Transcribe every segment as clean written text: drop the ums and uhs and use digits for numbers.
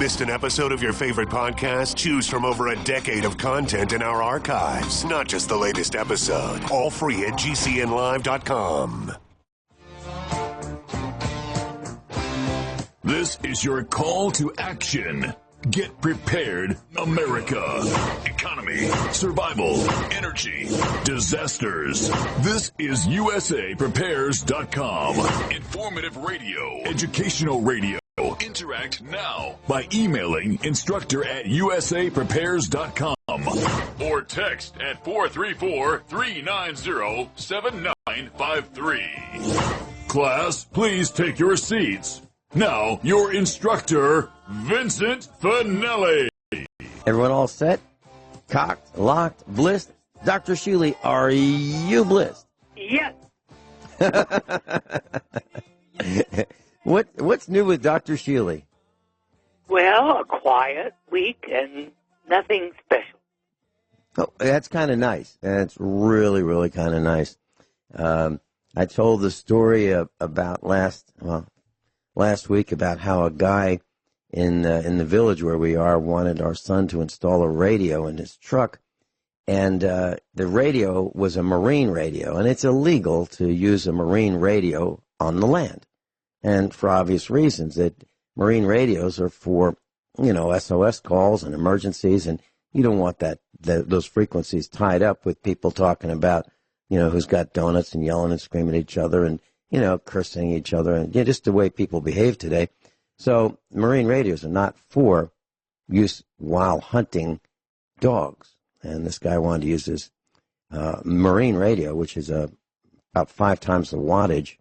Missed an episode of your favorite podcast? Choose from over a decade of content in our archives, not just the latest episode. All free at GCNlive.com. This is your call to action. Get prepared, America. Economy, survival, energy, disasters. This is USAPrepares.com. Informative radio, educational radio. Interact now by emailing instructor@usaprepares.com or text at 434-390-7953. Class, please take your seats. Now, your instructor, Vincent Finelli. Everyone all set? Cocked, locked, blissed? Dr. Shealy, are you blissed? Yes. What's new with Dr. Shealy? Well, a quiet week and nothing special. Oh, that's kind of nice. That's really, really kind of nice. I told the story about last week about how a guy in the village where we are wanted our son to install a radio in his truck, and the radio was a marine radio, and it's illegal to use a marine radio on the land, and for obvious reasons. That marine radios are for SOS calls and emergencies, and you don't want those frequencies tied up with people talking about who's got donuts and yelling and screaming at each other and cursing each other, and just the way people behave today. So marine radios are not for use while hunting dogs. And this guy wanted to use this marine radio, which is about 5 times the wattage,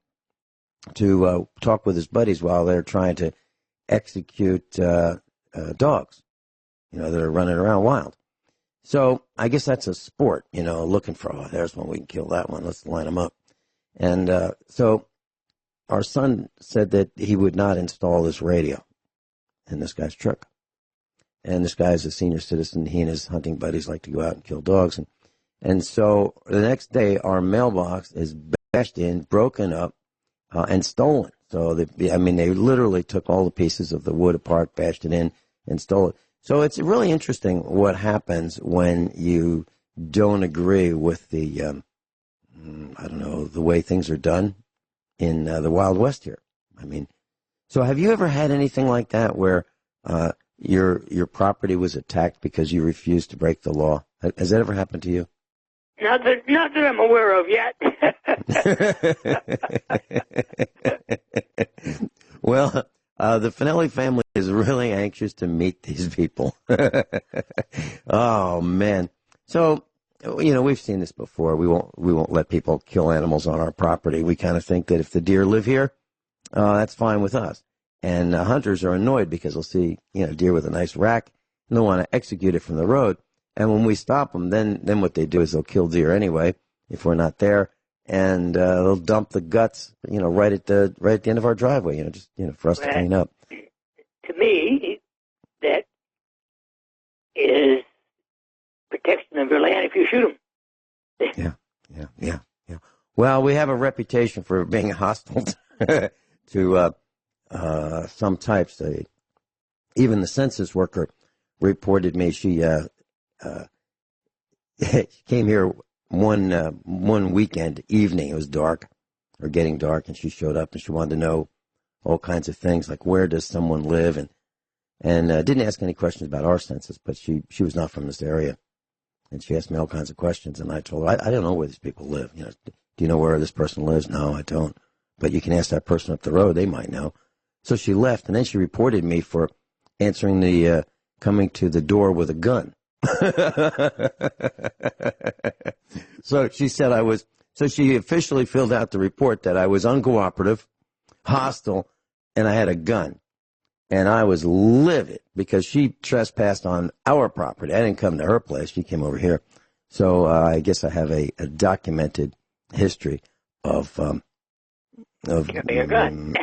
to talk with his buddies while they're trying to execute dogs, that are running around wild. So I guess that's a sport, looking for, there's one, we can kill that one, let's line them up. And so our son said that he would not install this radio in this guy's truck. And this guy is a senior citizen. He and his hunting buddies like to go out and kill dogs. And so the next day, our mailbox is bashed in, broken up, and stolen. So, they literally took all the pieces of the wood apart, bashed it in, and stole it. So it's really interesting what happens when you don't agree with the the way things are done in the Wild West here. So have you ever had anything like that where your property was attacked because you refused to break the law? Has that ever happened to you? Not that I'm aware of yet. Well, the Finelli family is really anxious to meet these people. Oh, man. So, we've seen this before. We won't let people kill animals on our property. We kind of think that if the deer live here, that's fine with us. And hunters are annoyed because they'll see, deer with a nice rack, and they'll want to execute it from the road. And when we stop them, then what they do is they'll kill deer anyway if we're not there, and they'll dump the guts, right at the end of our driveway, for us to clean up. To me, that is protection of your land if you shoot them. Yeah. Well, we have a reputation for being hostile to some types. Even the census worker reported me. She came here one weekend evening. It was dark, or getting dark, and she showed up, and she wanted to know all kinds of things, like where does someone live, and didn't ask any questions about our census, but she was not from this area. And she asked me all kinds of questions, and I told her, I don't know where these people live. Do you know where this person lives? No, I don't. But you can ask that person up the road. They might know. So she left, and then she reported me for answering the coming to the door with a gun. So she said so she officially filled out the report that I was uncooperative, hostile, and I had a gun. And I was livid because she trespassed on our property. I didn't come to her place. She came over here. So I guess I have a documented history of carrying a gun.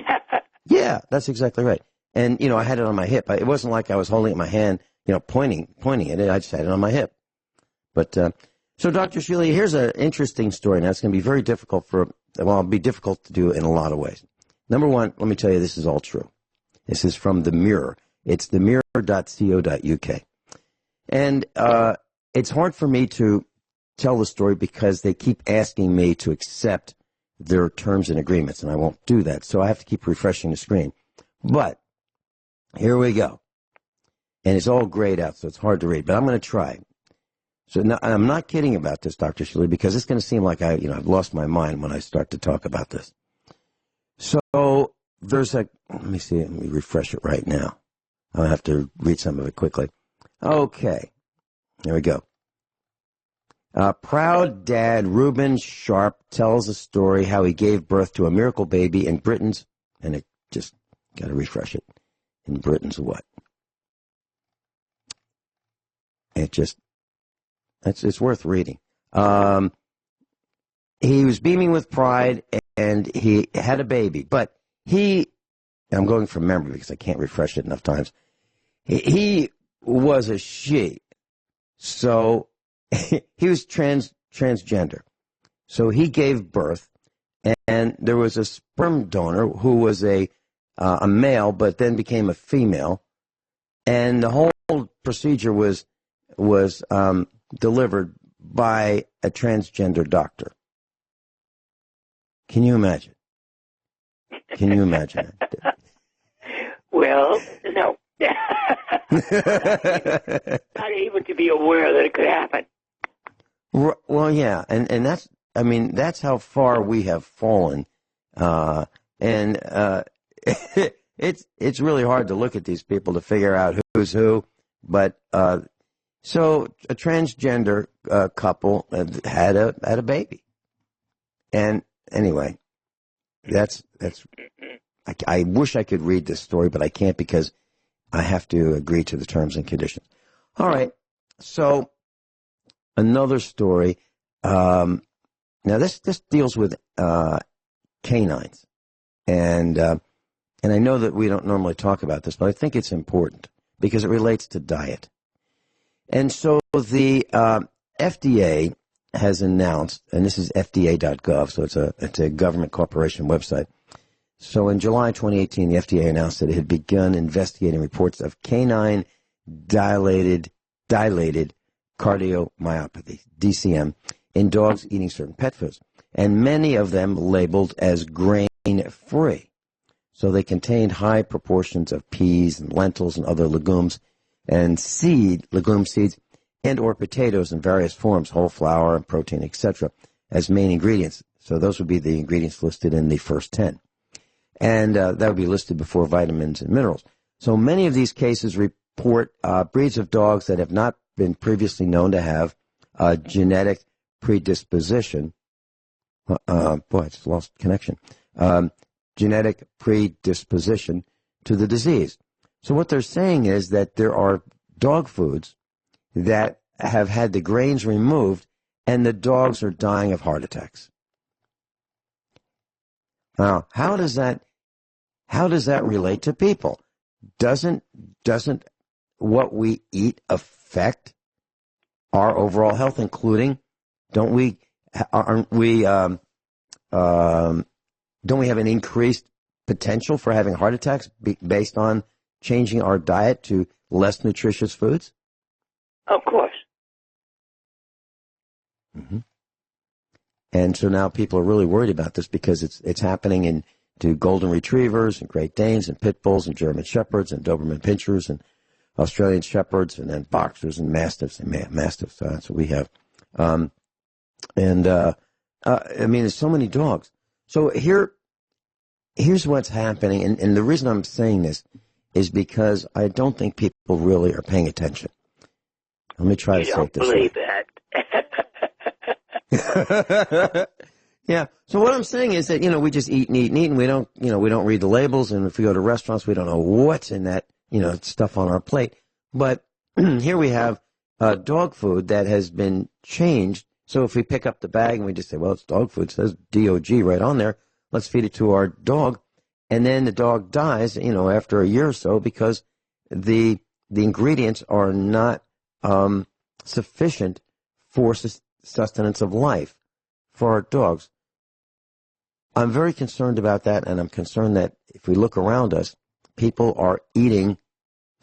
Yeah, that's exactly right. And, I had it on my hip. It wasn't like I was holding it in my hand, pointing at it. I just had it on my hip. But so, Dr. Shealy, here's an interesting story. Now, it's going to be very difficult it'll be difficult to do in a lot of ways. Number one, let me tell you, this is all true. This is from the Mirror. It's themirror.co.uk. And it's hard for me to tell the story because they keep asking me to accept their terms and agreements, and I won't do that. So I have to keep refreshing the screen. But here we go. And it's all grayed out, so it's hard to read, but I'm going to try. So now, I'm not kidding about this, Dr. Shealy, because it's going to seem like I've lost my mind when I start to talk about this. So there's let me see, let me refresh it right now. I'll have to read some of it quickly. Okay, here we go. Proud dad Reuben Sharp tells a story how he gave birth to a miracle baby in Britain's, and it just got to refresh it, in Britain's what? It's worth reading. He was beaming with pride, and he had a baby. But I'm going from memory because I can't refresh it enough times. He was a she. So he was transgender. So he gave birth, and there was a sperm donor who was a male, but then became a female. And the whole procedure was delivered by a transgender doctor. Can you imagine? Can you imagine that? Well, no. Not even to be aware that it could happen. Well, yeah, and that's how far we have fallen, and it's really hard to look at these people to figure out who's who, but so a transgender couple had a baby, and anyway, I wish I could read this story, but I can't because I have to agree to the terms and conditions. All right, so another story. Now this deals with canines, and I know that we don't normally talk about this, but I think it's important because it relates to diet. And so the FDA has announced, and this is FDA.gov, so it's a government corporation website. So in July 2018, the FDA announced that it had begun investigating reports of canine dilated cardiomyopathy, DCM, in dogs eating certain pet foods, and many of them labeled as grain-free. So they contained high proportions of peas and lentils and other legumes and legume seeds, and or potatoes in various forms, whole flour and protein, etc., as main ingredients. So those would be the ingredients listed in the first 10. And that would be listed before vitamins and minerals. So many of these cases report breeds of dogs that have not been previously known to have a genetic predisposition. Boy, I just lost connection. Genetic predisposition to the disease. So what they're saying is that there are dog foods that have had the grains removed, and the dogs are dying of heart attacks. Now, how does that relate to people? Doesn't what we eat affect our overall health, including don't we have an increased potential for having heart attacks based on changing our diet to less nutritious foods? Of course. Mm-hmm. And so now people are really worried about this because it's happening to golden retrievers and Great Danes and pit bulls and German shepherds and Doberman pinschers and Australian shepherds and then boxers and mastiffs mastiffs. That's what we have. I mean, there's so many dogs. So here's what's happening, and the reason I'm saying this is because I don't think people really are paying attention. Let me try to say it this way. You don't believe that. Yeah. So what I'm saying is that, we just eat and eat and eat, and we don't read the labels, and if we go to restaurants, we don't know what's in that, stuff on our plate. But here we have dog food that has been changed. So if we pick up the bag and we just say, well, it's dog food, it says DOG right on there, let's feed it to our dog, and then the dog dies, after a year or so because the ingredients are not sufficient for sustenance of life for our dogs. I'm very concerned about that, and I'm concerned that if we look around us, people are eating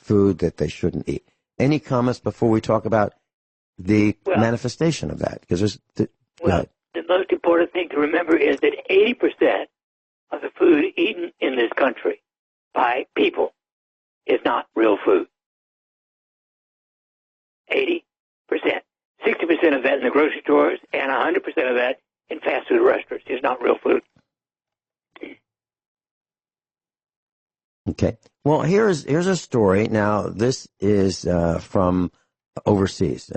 food that they shouldn't eat. Any comments before we talk about the manifestation of that? Because there's the most important thing to remember is that 80% of the food eaten in this country by people is not real food. 80%. 60% of that in the grocery stores and 100% of that in fast food restaurants is not real food. Okay. Well, here's a story. Now, this is from overseas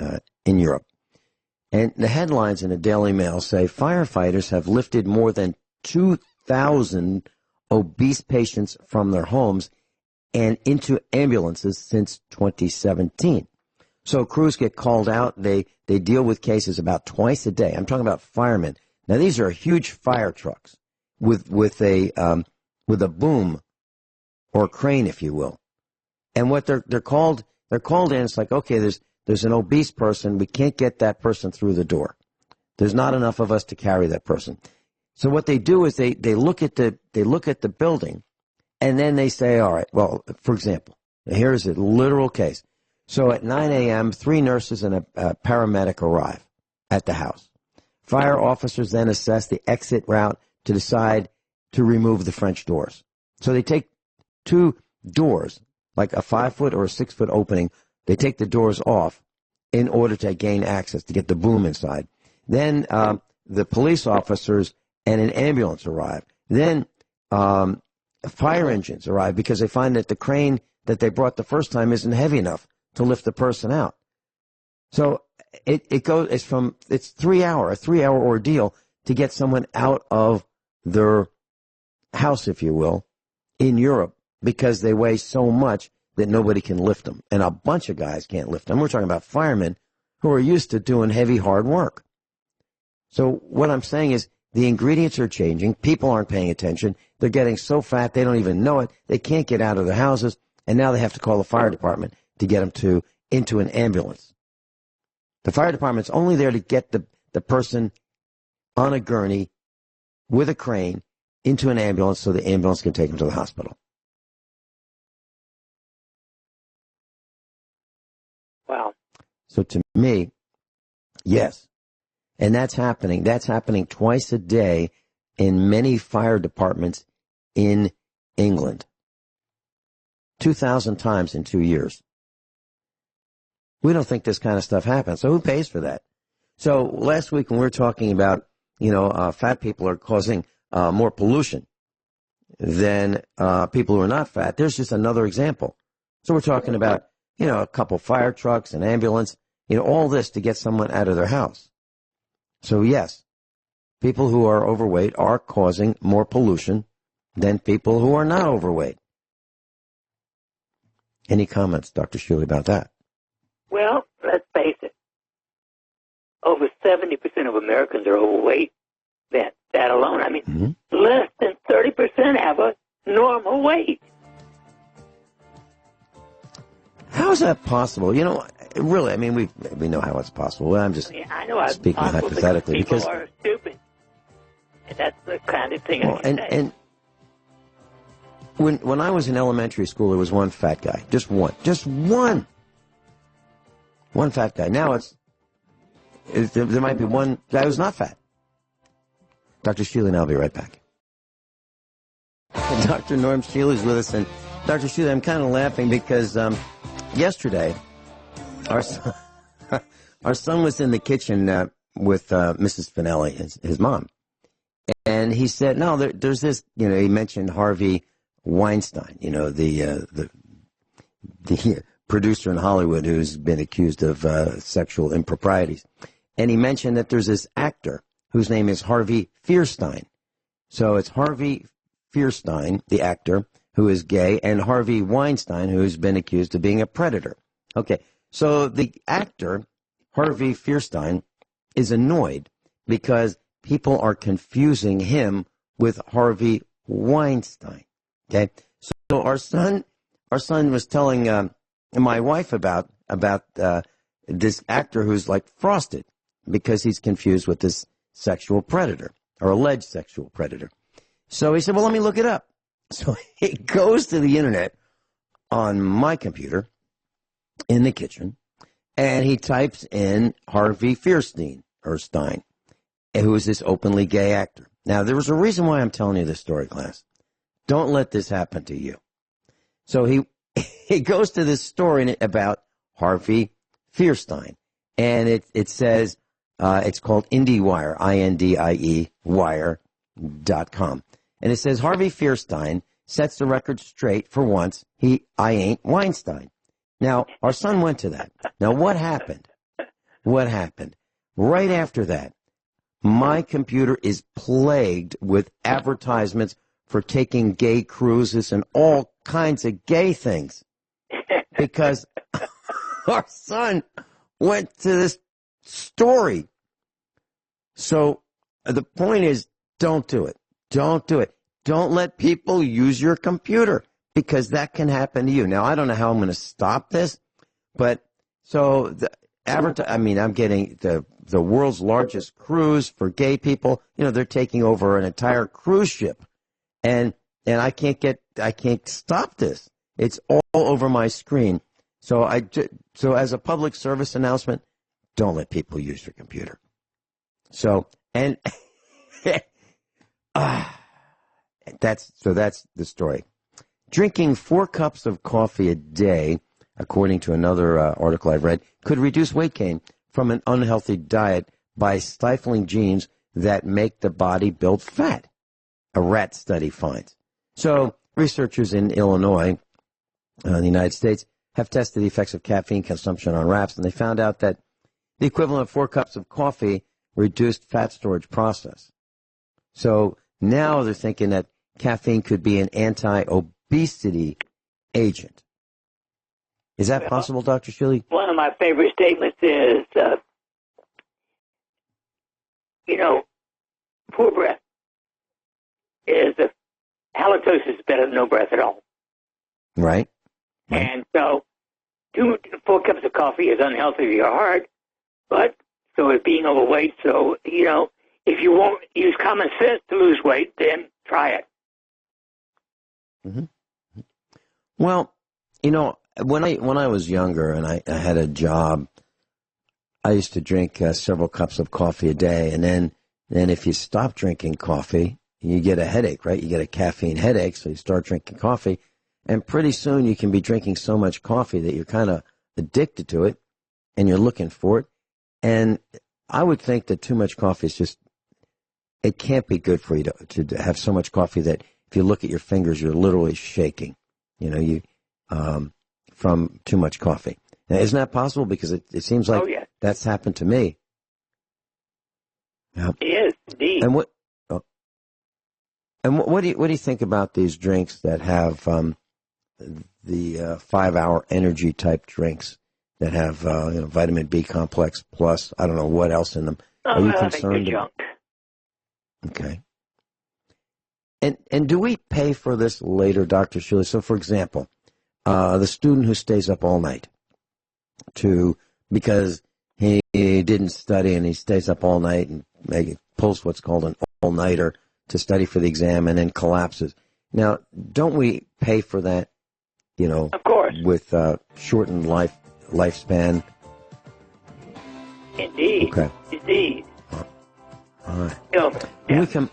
in Europe. And the headlines in the Daily Mail say firefighters have lifted more than 2,000 obese patients from their homes and into ambulances since 2017. So crews get called out. They deal with cases about twice a day. I'm talking about firemen. Now, these are huge fire trucks with a boom or crane, if you will. And what they're called in. It's like, okay, there's an obese person. We can't get that person through the door. There's not enough of us to carry that person. So what they do is they look at the building, and then they say, all right. Well, for example, here's a literal case. So at 9 a.m., 3 nurses and a paramedic arrive at the house. Fire officers then assess the exit route to decide to remove the French doors. So they take 2 doors, like a 5-foot or a 6-foot opening. They take the doors off in order to gain access, to get the boom inside. Then the police officers and an ambulance arrive. Then fire engines arrive because they find that the crane that they brought the first time isn't heavy enough to lift the person out. So it's a 3-hour ordeal to get someone out of their house, if you will, in Europe, because they weigh so much that nobody can lift them. And a bunch of guys can't lift them. We're talking about firemen who are used to doing heavy, hard work. So what I'm saying is the ingredients are changing. People aren't paying attention. They're getting so fat they don't even know it. They can't get out of their houses, and now they have to call the fire department to get them into an ambulance. The fire department's only there to get the person on a gurney with a crane into an ambulance so the ambulance can take them to the hospital. Wow. So to me, yes. And that's happening. That's happening twice a day in many fire departments in England. 2,000 times in 2 years. We don't think this kind of stuff happens. So who pays for that? So last week when we were talking about, fat people are causing more pollution than people who are not fat, there's just another example. So we're talking about, a couple fire trucks, an ambulance, all this to get someone out of their house. So yes, people who are overweight are causing more pollution than people who are not overweight. Any comments, Dr. Shealy, about that? Well, let's face it. Over 70% of Americans are overweight. That alone, less than 30% have a normal weight. How is that possible? Really, we know how it's possible. I'm just speaking hypothetically because people are stupid. And that's the kind of thing I say. And when I was in elementary school, there was one fat guy. Just one. One fat guy. Now there might be one guy who's not fat. Dr. Shealy and I'll be right back. Dr. Norm Shealy is with us. And Dr. Shealy, I'm kind of laughing because yesterday, our son was in the kitchen with Mrs. Finelli, his mom. And he said, no, there's this, he mentioned Harvey Weinstein, the producer in Hollywood who's been accused of sexual improprieties. And he mentioned that there's this actor whose name is Harvey Fierstein. So it's Harvey Fierstein, the actor, who is gay, and Harvey Weinstein, who's been accused of being a predator. Okay, so the actor, Harvey Fierstein, is annoyed because people are confusing him with Harvey Weinstein. Okay, so our son was telling my wife about this actor who's like frosted because he's confused with this sexual predator or alleged sexual predator. So he said, well, let me look it up. So he goes to the internet on my computer in the kitchen, and he types in Harvey Fierstein, who is this openly gay actor. Now, there was a reason why I'm telling you this story, class. Don't let this happen to you. So he goes to this story about Harvey Fierstein, and it says it's called IndieWire, INDIE wire.com. And it says Harvey Fierstein sets the record straight for once. I ain't Weinstein. Now, our son went to that. Now, what happened? What happened? Right after that, my computer is plagued with advertisements for taking gay cruises and all kinds of gay things because our son went to this story. So the point is, don't do it. Don't do it. Don't let people use your computer because that can happen to you. Now, I don't know how I'm going to stop this, but so I'm getting the world's largest cruise for gay people. You know, they're taking over an entire cruise ship, and I can't stop this. It's all over my screen. So as a public service announcement, don't let people use your computer. So that's the story. Drinking 4 cups of coffee a day, according to another article I've read, could reduce weight gain from an unhealthy diet by stifling genes that make the body build fat, a rat study finds. So researchers in Illinois, the United States, have tested the effects of caffeine consumption on rats, and they found out that the equivalent of 4 cups of coffee reduced fat storage process. So now they're thinking that caffeine could be an anti-obesity agent. Is that possible, Dr. Shealy? One of my favorite statements is, poor breath halitosis is better than no breath at all. Right. And so 4 cups of coffee is unhealthy to your heart, but so is being overweight. So, if you won't use common sense to lose weight, then try it. Mm-hmm. Well, when I was younger and I had a job, I used to drink several cups of coffee a day, and then if you stop drinking coffee, you get a headache, right? You get a caffeine headache, so you start drinking coffee, and pretty soon you can be drinking so much coffee that you're kind of addicted to it, and you're looking for it. And I would think that too much coffee is it can't be good for you to have so much coffee that if you look at your fingers, you're literally shaking, from too much coffee. Now, isn't that possible? Because it seems like that's happened to me. Yeah. It is, indeed. And what do you think about these drinks that have the 5-hour energy type drinks that have vitamin B complex plus I don't know what else in them? Are you concerned? Junk. Okay. And do we pay for this later, Dr. Shealy? So, for example, the student who stays up all night because he didn't study and he stays up all night and pulls what's called an all-nighter to study for the exam and then collapses. Now, don't we pay for that, of course, with shortened lifespan? Indeed. Okay. Indeed. All right.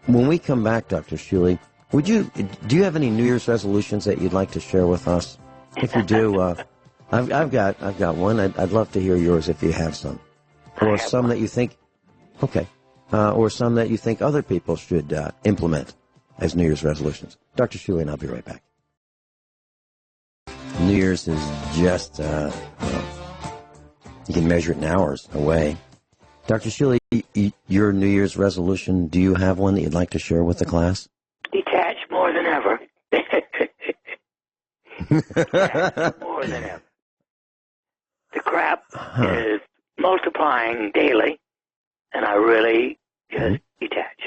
When we come back, Dr. Shealy, do you have any New Year's resolutions that you'd like to share with us? If you do, I've got one. I'd love to hear yours if you have some, or some that you think, or some that you think other people should implement as New Year's resolutions. Dr. Shealy and I'll be right back. New Year's is just, you can measure it in hours away. Dr. Shealy, your New Year's resolution, do you have one that you'd like to share with the class? Detach more than ever. Detach more than ever. The crap is multiplying daily, and I really just detach.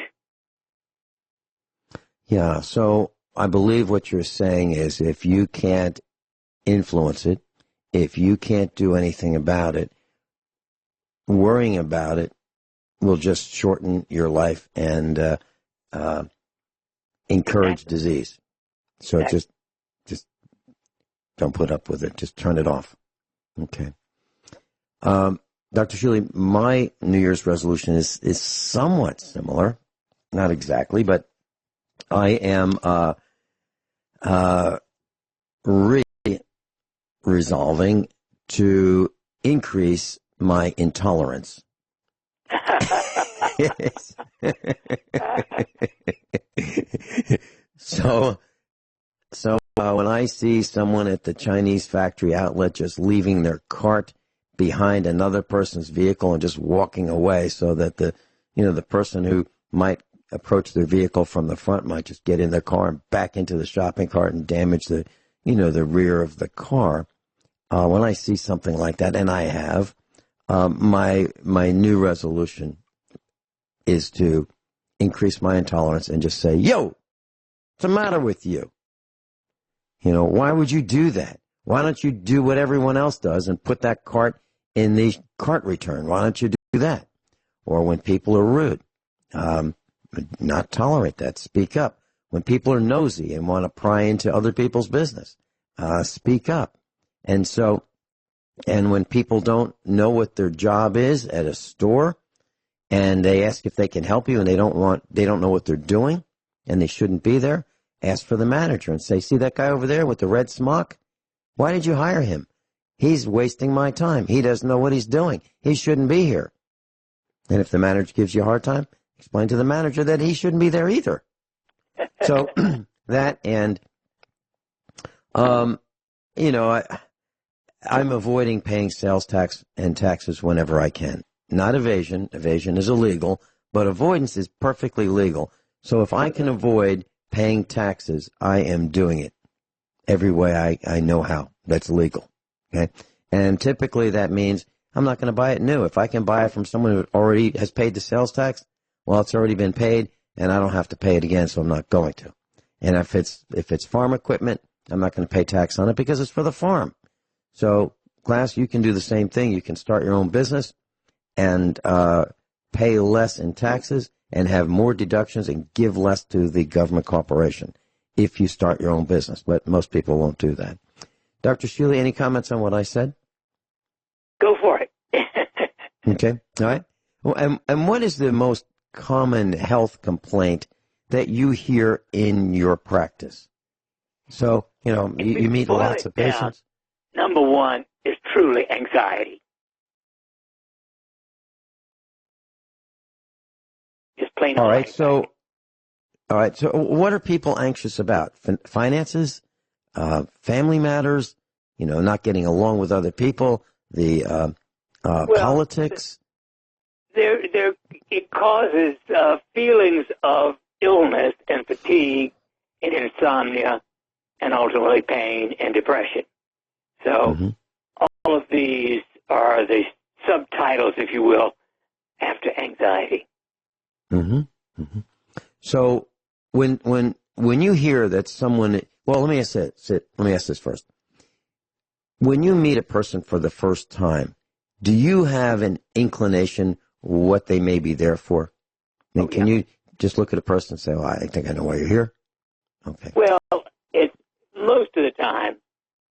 Yeah, so I believe what you're saying is if you can't influence it, if you can't do anything about it, worrying about it will just shorten your life and encourage disease. So just just don't put up with it. Just turn it off. Okay. Dr. Shealy, my New Year's resolution is somewhat similar. Not exactly, but I am resolving to increase my intolerance. So when I see someone at the Chinese factory outlet just leaving their cart behind another person's vehicle and just walking away, so that the person who might approach their vehicle from the front might just get in their car and back into the shopping cart and damage the rear of the car. When I see something like that, and I have, my new resolution is to increase my intolerance and just say, "Yo, what's the matter with you? Why would you do that? Why don't you do what everyone else does and put that cart in the cart return? Why don't you do that?" Or when people are rude, not tolerate that. Speak up. When people are nosy and want to pry into other people's business, speak up. And when people don't know what their job is at a store, and they ask if they can help you, and they don't know what they're doing, and they shouldn't be there, ask for the manager and say, "See that guy over there with the red smock? Why did you hire him? He's wasting my time. He doesn't know what he's doing. He shouldn't be here." And if the manager gives you a hard time, explain to the manager that he shouldn't be there either. So that, and I'm avoiding paying sales tax and taxes whenever I can. Not evasion. Evasion is illegal, but avoidance is perfectly legal. So if I can avoid paying taxes, I am doing it every way I know how. That's legal. Okay? And typically that means I'm not going to buy it new. If I can buy it from someone who already has paid the sales tax, well, it's already been paid, and I don't have to pay it again, so I'm not going to. And if it's farm equipment, I'm not going to pay tax on it because it's for the farm. So, class, you can do the same thing. You can start your own business and pay less in taxes and have more deductions and give less to the government corporation if you start your own business. But most people won't do that. Dr. Shealy, any comments on what I said? Go for it. Okay. All right. Well, and what is the most common health complaint that you hear in your practice? So, you meet lots of patients. Number one is truly anxiety. Just plain All right. anxiety. So what are people anxious about? Finances, family matters, not getting along with other people, the politics. It causes feelings of illness and fatigue and insomnia and ultimately pain and depression. So all of these are the subtitles, if you will, after anxiety. So when you hear that someone, well, let me ask this first. When you meet a person for the first time, do you have an inclination what they may be there for? I mean, can you just look at a person and say, "Well, I think I know why you're here"? Okay. Well, most of the time,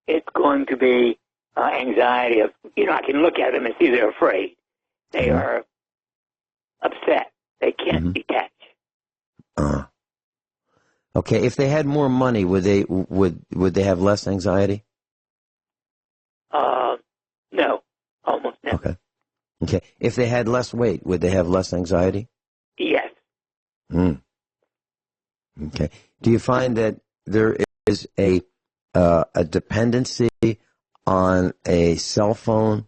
it's going to be anxiety of, I can look at them and see they're afraid. They are upset. They can't detach. Okay. If they had more money, would they have less anxiety? No, almost never. Okay. If they had less weight, would they have less anxiety? Yes. Okay. Do you find that there is a dependency on a cell phone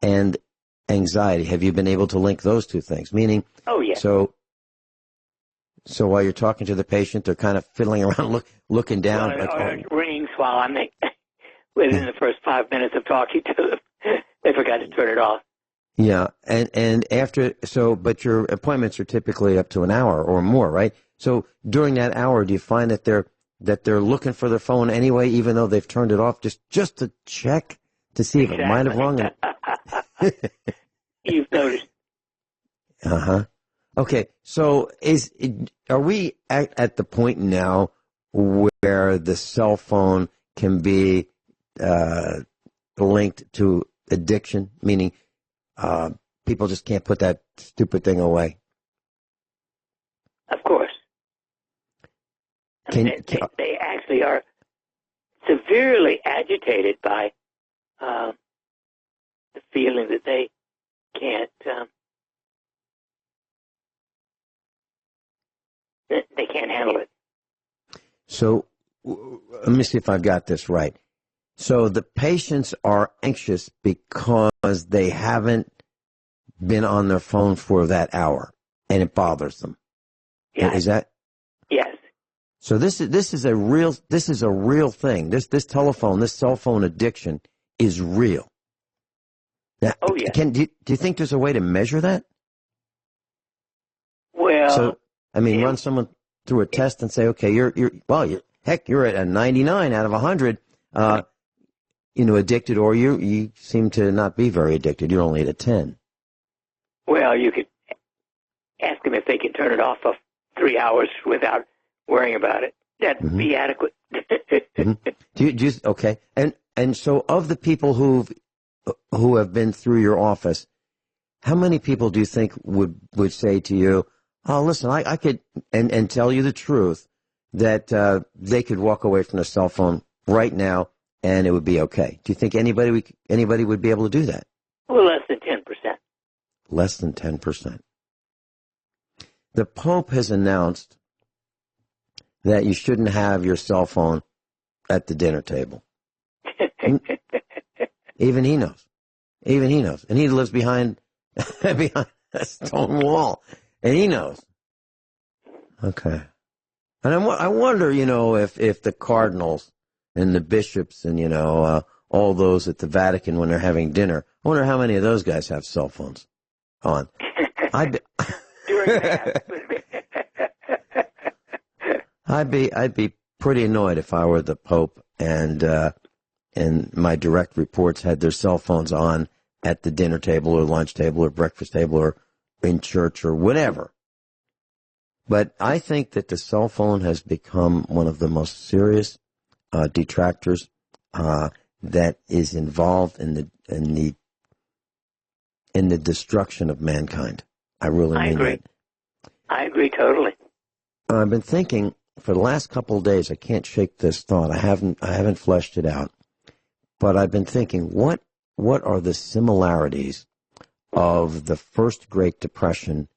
and anxiety? Have you been able to link those two things? Meaning, yes. So while you're talking to the patient, they're kind of fiddling around, looking down. It rings while I'm within the first 5 minutes of talking to them. They forgot to turn it off. Yeah, and after, but your appointments are typically up to an hour or more, right? So during that hour, do you find that they're looking for their phone anyway, even though they've turned it off, just to check to see if it might have rung? You've noticed. Okay, so are we at the point now where the cell phone can be linked to addiction, meaning people just can't put that stupid thing away? Of course. They actually are severely agitated by the feeling that they can't handle it. So let me see if I've got this right. So the patients are anxious because they haven't been on their phone for that hour, and it bothers them. Yeah. Is that? Yes. So this is a real thing. This telephone, this cell phone addiction is real. Now, oh yeah. Do you think there's a way to measure that? Well, so I mean, run someone through a test and say, okay, you're at a 99 out of 100, addicted, or you seem to not be very addicted. You're only at a 10. Well, you could ask them if they can turn it off for 3 hours without worrying about it. That'd be adequate. Okay. And so of the people who have been through your office, how many people do you think would say to you, oh, listen, I could, and tell you the truth, that they could walk away from their cell phone right now and it would be okay? Do you think anybody would be able to do that? Well, less than 10%. Less than 10%. The Pope has announced that you shouldn't have your cell phone at the dinner table. Even he knows. And he lives behind a stone wall. And he knows. Okay. And I wonder, if the cardinals and the bishops and, all those at the Vatican when they're having dinner, I wonder how many of those guys have cell phones on. I'd be pretty annoyed if I were the Pope and my direct reports had their cell phones on at the dinner table or lunch table or breakfast table or in church or whatever. But I think that the cell phone has become one of the most serious detractors that is involved in the destruction of mankind. I really mean agree. that. I agree totally. I've been thinking for the last couple of days. I can't shake this thought. I haven't fleshed it out, but I've been thinking what are the similarities of the first Great Depression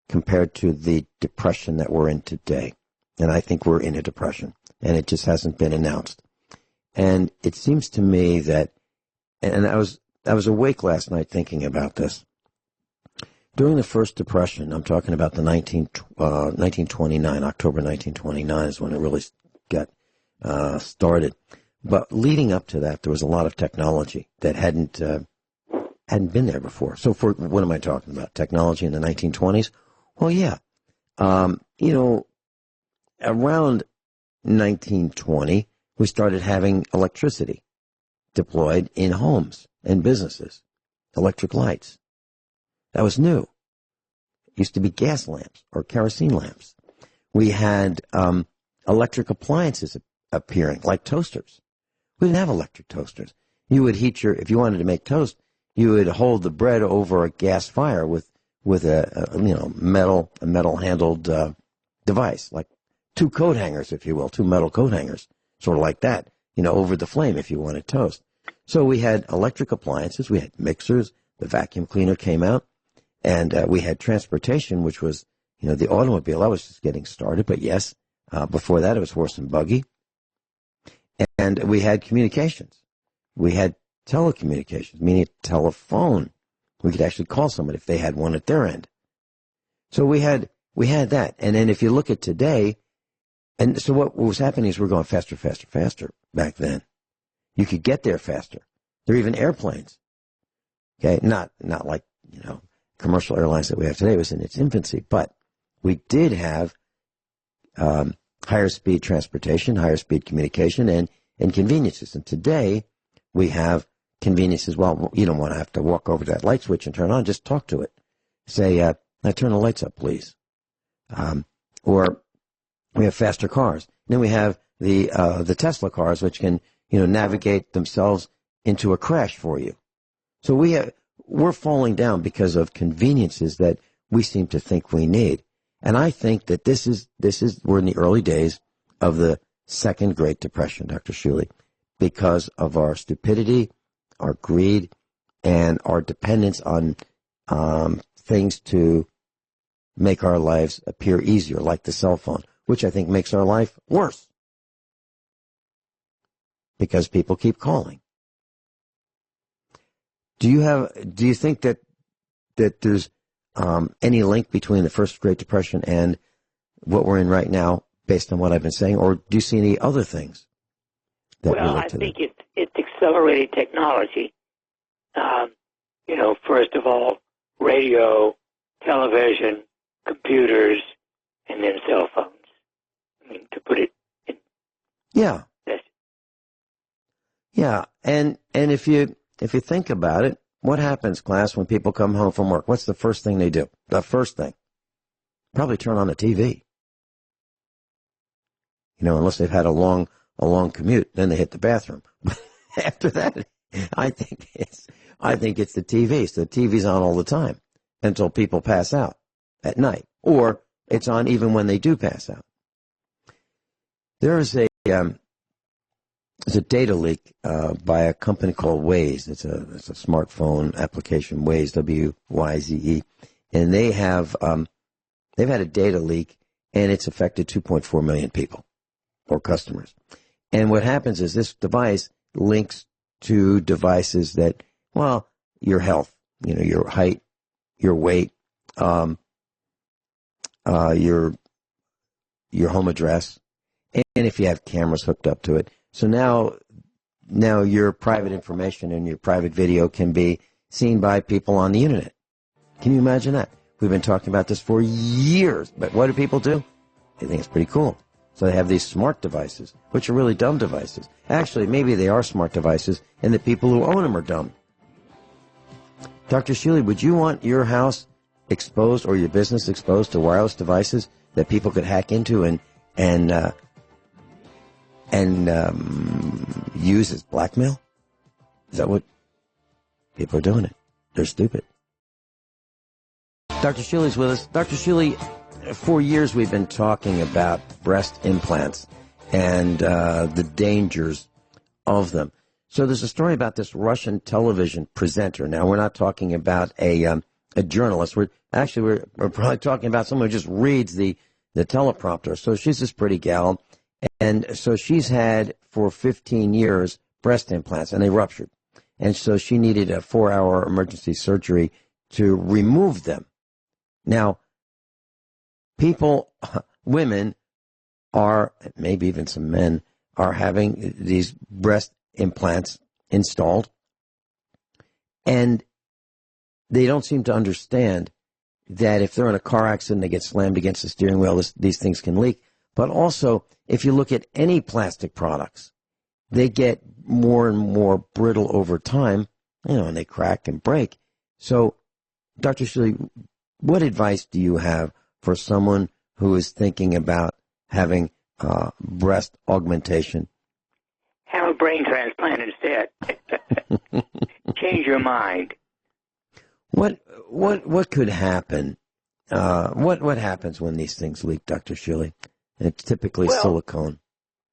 compared to the depression that we're in today? And I think we're in a depression, and it just hasn't been announced. And it seems to me that, and I was awake last night thinking about this. During the first depression, I'm talking about the 1929, October 1929 is when it really got started. But leading up to that, there was a lot of technology that hadn't been there before. So what am I talking about? Technology in the 1920s? Well, yeah. Around 1920, we started having electricity deployed in homes and businesses, electric lights. That was new. It used to be gas lamps or kerosene lamps. We had electric appliances appearing, like toasters. We didn't have electric toasters. You would if you wanted to make toast, you would hold the bread over a gas fire with a metal handled device, like two coat hangers, if you will, two metal coat hangers, sort of like that, over the flame if you wanted toast. So we had electric appliances, we had mixers, the vacuum cleaner came out, and we had transportation, which was, the automobile. I was just getting started, but yes, before that it was horse and buggy. And we had communications. We had telecommunications, meaning a telephone. We could actually call somebody if they had one at their end. So we had that. And then if you look at today, and so what was happening is we're going faster, faster, faster back then. You could get there faster. There are even airplanes. Okay, not like, commercial airlines that we have today. It was in its infancy, but we did have higher speed transportation, higher speed communication, and conveniences. And today we have conveniences. Well, you don't want to have to walk over to that light switch and turn on. Just talk to it. Say, now turn the lights up, please. Or we have faster cars. Then we have the Tesla cars, which can, navigate themselves into a crash for you. So we're falling down because of conveniences that we seem to think we need. And I think that we're in the early days of the second Great Depression, Dr. Shealy, because of our stupidity, our greed, and our dependence on things to make our lives appear easier, like the cell phone, which I think makes our life worse because people keep calling. Do you think that there's any link between the first Great Depression and what we're in right now, based on what I've been saying, or do you see any other things that relate to that? I think it's accelerated technology. First of all, radio, television, computers, and then cell phones. I mean, to put it in. Yeah. Yeah, and if you think about it, what happens, class, when people come home from work? What's the first thing they do? The first thing, probably turn on the TV. Unless they've had a long commute, then they hit the bathroom. But after that, I think it's the TV. So the TV's on all the time until people pass out at night, or it's on even when they do pass out. There's a data leak by a company called Waze. It's a smartphone application, Waze, W-Y-Z-E, and they've had a data leak, and it's affected 2.4 million people or customers. And what happens is this device links to devices that, your health, your height, your weight, your home address, and if you have cameras hooked up to it. So now your private information and your private video can be seen by people on the internet. Can you imagine that? We've been talking about this for years, but what do people do? They think it's pretty cool. So they have these smart devices, which are really dumb devices. Actually, maybe they are smart devices, and the people who own them are dumb. Dr. Shealy, would you want your house exposed or your business exposed to wireless devices that people could hack into and use as blackmail? Is that what people are doing? They're stupid. Dr. Shealy's with us. Dr. Shealy, for years we've been talking about breast implants and the dangers of them. So there's a story about this Russian television presenter. Now, we're not talking about a journalist. We're probably talking about someone who just reads the teleprompter. So she's this pretty gal. And so she's had for 15 years breast implants, and they ruptured. And so she needed a 4-hour emergency surgery to remove them. Now, women are, maybe even some men, are having these breast implants installed, and they don't seem to understand that if they're in a car accident, they get slammed against the steering wheel, these things can leak. But also, if you look at any plastic products, they get more and more brittle over time, and they crack and break. So, Dr. Shealy, what advice do you have for someone who is thinking about having breast augmentation? Have a brain transplant instead. Change your mind. What could happen? What happens when these things leak, Dr. Shealy? It's typically silicone.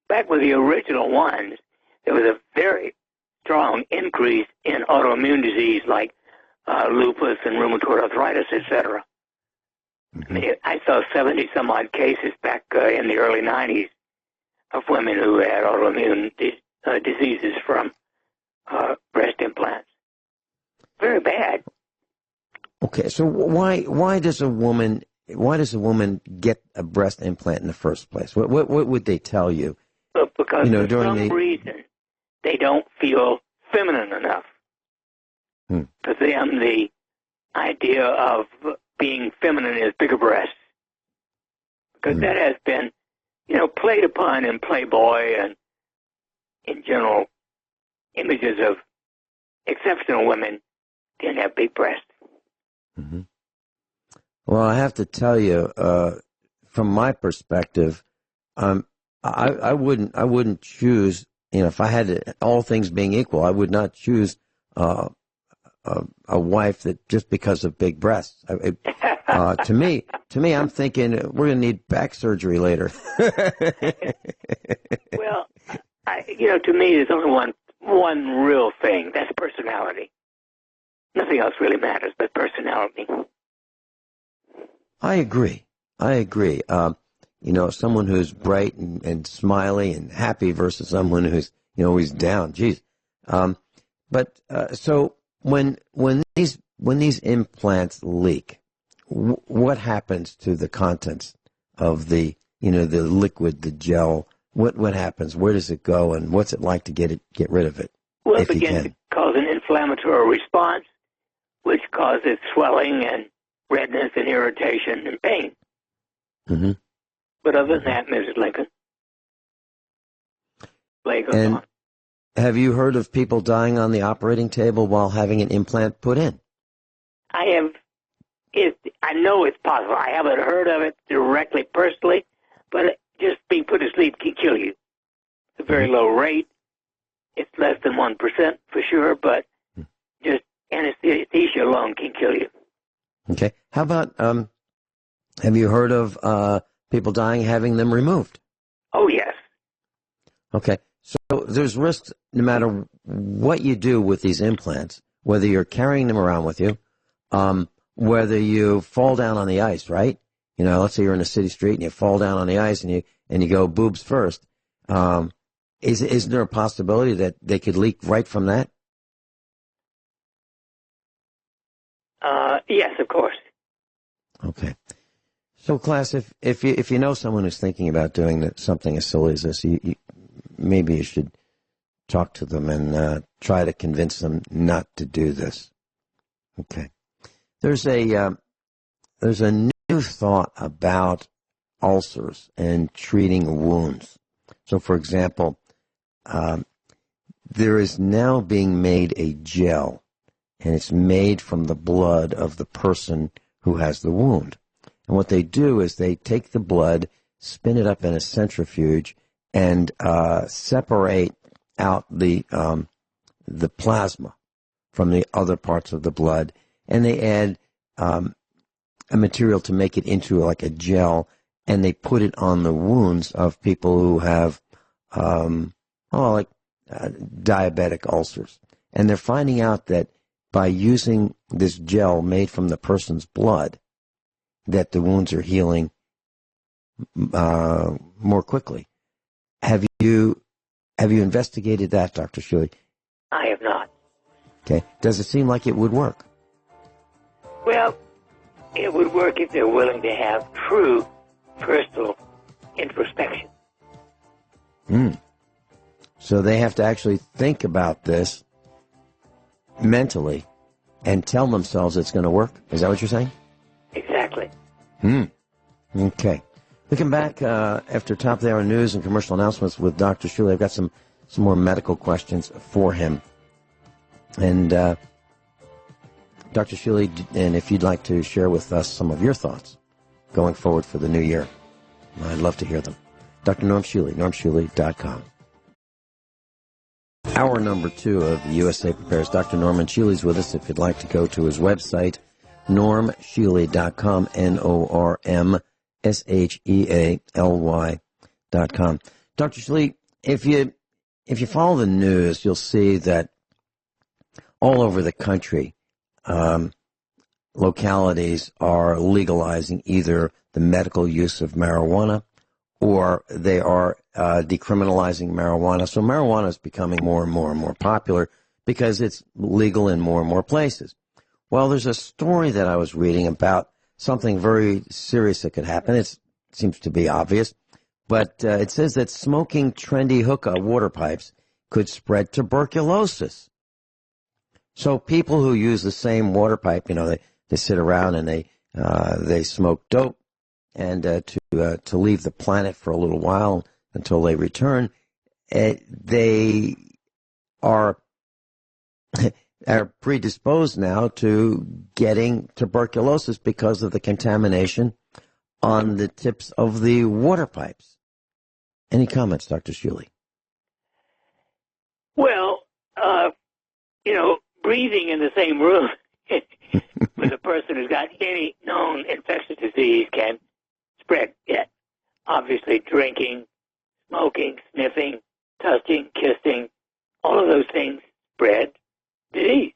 Back with the original ones, there was a very strong increase in autoimmune disease like lupus and rheumatoid arthritis, etc. Mm-hmm. I mean, I saw 70-some-odd cases back in the early 90s of women who had autoimmune diseases from breast implants. Very bad. Okay, so why does a woman get a breast implant in the first place? What would they tell you? Because for some reason they don't feel feminine enough. For them, the idea of being feminine is bigger breasts. Because that has been, played upon in Playboy and in general images of exceptional women didn't have big breasts. Mm-hmm. Well, I have to tell you, from my perspective, I'm I wouldn't choose, if I had to, all things being equal, I would not choose a wife that just because of big breasts. To me, I'm thinking we're going to need back surgery later. Well, to me, there's only one real thing. That's personality. Nothing else really matters but personality. I agree. Someone who's bright and smiley and happy versus someone who's, always down. Geez. So when these implants leak, what happens to the contents of the liquid, the gel? What happens? Where does it go? And what's it like to get rid of it? Well, it begins to cause an inflammatory response, which causes swelling and redness and irritation and pain. Mm-hmm. But other than that, Mrs. Lincoln, and have you heard of people dying on the operating table while having an implant put in? I have. I know it's possible. I haven't heard of it directly, personally, but just being put to sleep can kill you. It's a very low rate. It's less than 1% for sure, but just anesthesia alone can kill you. Okay. How about, have you heard of people dying having them removed? Oh, yes. Okay. So there's risks no matter what you do with these implants, whether you're carrying them around with you, whether you fall down on the ice, right? Let's say you're in a city street and you fall down on the ice and you go boobs first. Is there a possibility that they could leak right from that? Yes, of course. Okay. So, class, if you know someone who's thinking about doing something as silly as this, maybe you should talk to them and try to convince them not to do this. Okay. There's a new thought about ulcers and treating wounds. So, for example, there is now being made a gel, and it's made from the blood of the person who has the wound. And what they do is they take the blood, spin it up in a centrifuge, and separate out the plasma from the other parts of the blood, and they add a material to make it into like a gel, and they put it on the wounds of people who have diabetic ulcers. And they're finding out that by using this gel made from the person's blood, that the wounds are healing more quickly. Have you investigated that, Dr. Shealy? I have not. Okay. Does it seem like it would work? Well, it would work if they're willing to have true personal introspection. So they have to actually think about this mentally and tell themselves it's going to work? Is that what you're saying? Exactly. Okay. We come back after top of the hour news and commercial announcements with Dr. Shealy. I've got some more medical questions for him. And Dr. Shealy, and if you'd like to share with us some of your thoughts going forward for the new year, I'd love to hear them. Dr. Norm Shealy, normshealy.com. Hour number 2 of USA Prepares. Dr. Norman Shealy's with us. If you'd like to go to his website, normshealy.com, NORMSHEALY.com. Dr. Shealy, if you follow the news, you'll see that all over the country, localities are legalizing either the medical use of marijuana or they are decriminalizing marijuana. So marijuana is becoming more and more and more popular because it's legal in more and more places. Well, there's a story that I was reading about something very serious that could happen. It seems to be obvious, but it says that smoking trendy hookah water pipes could spread tuberculosis. So people who use the same water pipe, they sit around and they smoke dope, and to leave the planet for a little while until they return, they are predisposed now to getting tuberculosis because of the contamination on the tips of the water pipes. Any comments, Dr. Shealy? Well, breathing in the same room with a person who's got any known infectious disease can spread it. Obviously, drinking, smoking, sniffing, touching, kissing, all of those things spread disease.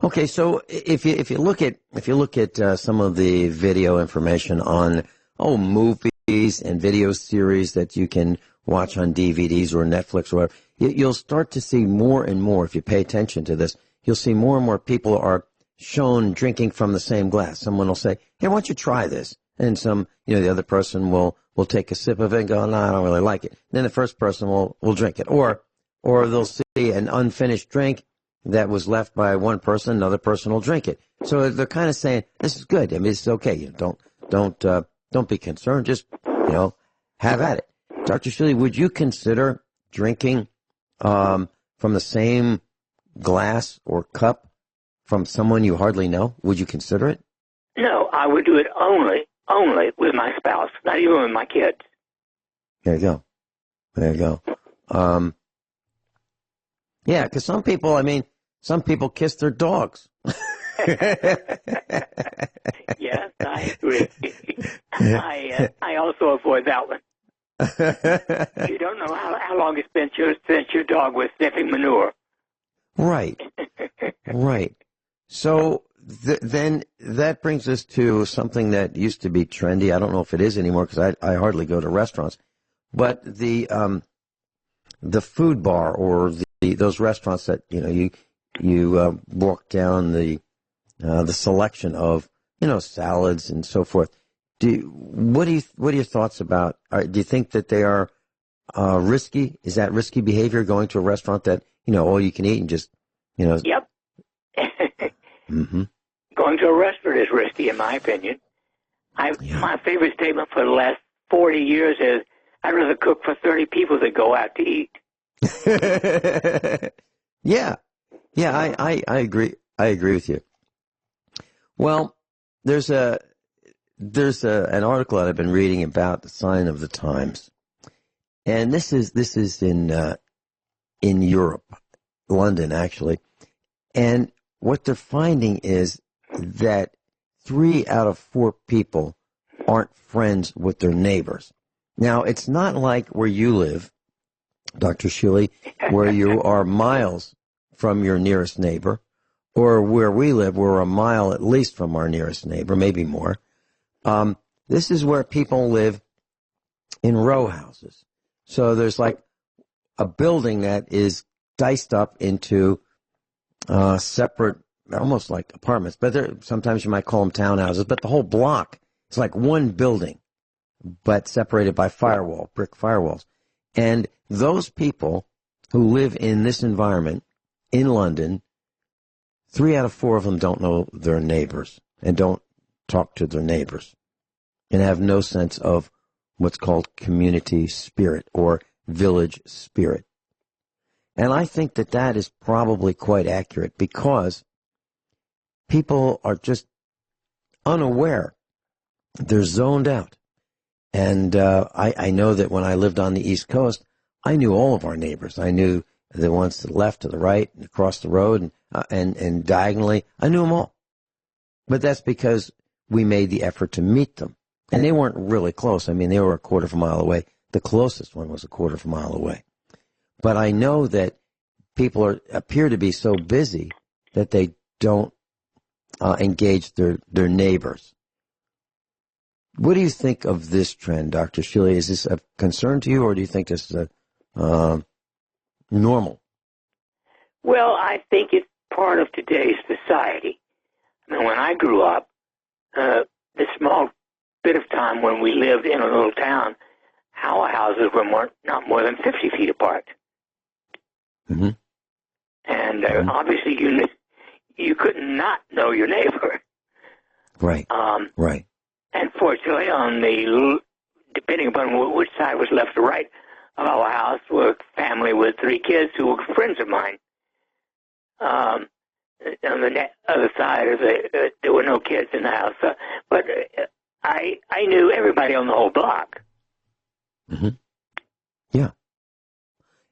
Okay, so if you look at some of the video information on movies and video series that you can watch on DVDs or Netflix or whatever, you'll start to see more and more. If you pay attention to this, you'll see more and more people are shown drinking from the same glass. Someone will say, "Hey, why don't you try this?" And the other person will take a sip of it and go, "No, I don't really like it." Then the first person will drink it, or they'll see an unfinished drink that was left by one person, another person will drink it. So they're kind of saying, "This is good. I mean, it's okay. Don't be concerned. Just have at it." Dr. Shealy, would you consider drinking from the same glass or cup from someone you hardly know? Would you consider it? No, I would do it only with my spouse, not even with my kids. There you go. Yeah, because some people kiss their dogs. Yes, I agree. I also avoid that one. You don't know how long it's been since your dog was sniffing manure. Right. So then that brings us to something that used to be trendy. I don't know if it is anymore because I hardly go to restaurants. But the food bar or those restaurants that you walk down the selection of salads and so forth. What are your thoughts about? Do you think that they are risky? Is that risky behavior, going to a restaurant that all you can eat and just Yep. Mm-hmm. Going to a restaurant is risky, in my opinion. My favorite statement for the last 40 years is, "I'd rather cook for 30 people than go out to eat." Yeah, I agree. I agree with you. Well, there's an article that I've been reading about the sign of the times, and this is in Europe, London actually, and what they're finding is that 3 out of 4 people aren't friends with their neighbors. Now, it's not like where you live, Dr. Shealy, where you are miles from your nearest neighbor, or where we live, we're a mile at least from our nearest neighbor, maybe more. This is where people live in row houses. So there's like a building that is diced up into separate, almost like apartments, but sometimes you might call them townhouses, but the whole block is like one building, but separated by brick firewalls. And those people who live in this environment in London, 3 out of 4 of them don't know their neighbors and don't talk to their neighbors and have no sense of what's called community spirit or village spirit. And I think that is probably quite accurate because people are just unaware. They're zoned out. And I know that when I lived on the East Coast, I knew all of our neighbors. I knew the ones to the left, to the right, and across the road, and diagonally. I knew them all. But that's because we made the effort to meet them. And they weren't really close. I mean, they were a quarter of a mile away. The closest one was a quarter of a mile away. But I know that people appear to be so busy that they don't engage their neighbors. What do you think of this trend, Dr. Shealy? Is this a concern to you, or do you think this is normal? Well, I think it's part of today's society. I mean, when I grew up, the small bit of time when we lived in a little town, our houses were not more than 50 feet apart. Mm-hmm. And obviously you could not know your neighbor. Right. Right. And fortunately, depending upon which side was left or right of our house, were a family with 3 kids who were friends of mine. On the other side, there were no kids in the house. But I knew everybody on the whole block. Mm-hmm. Yeah.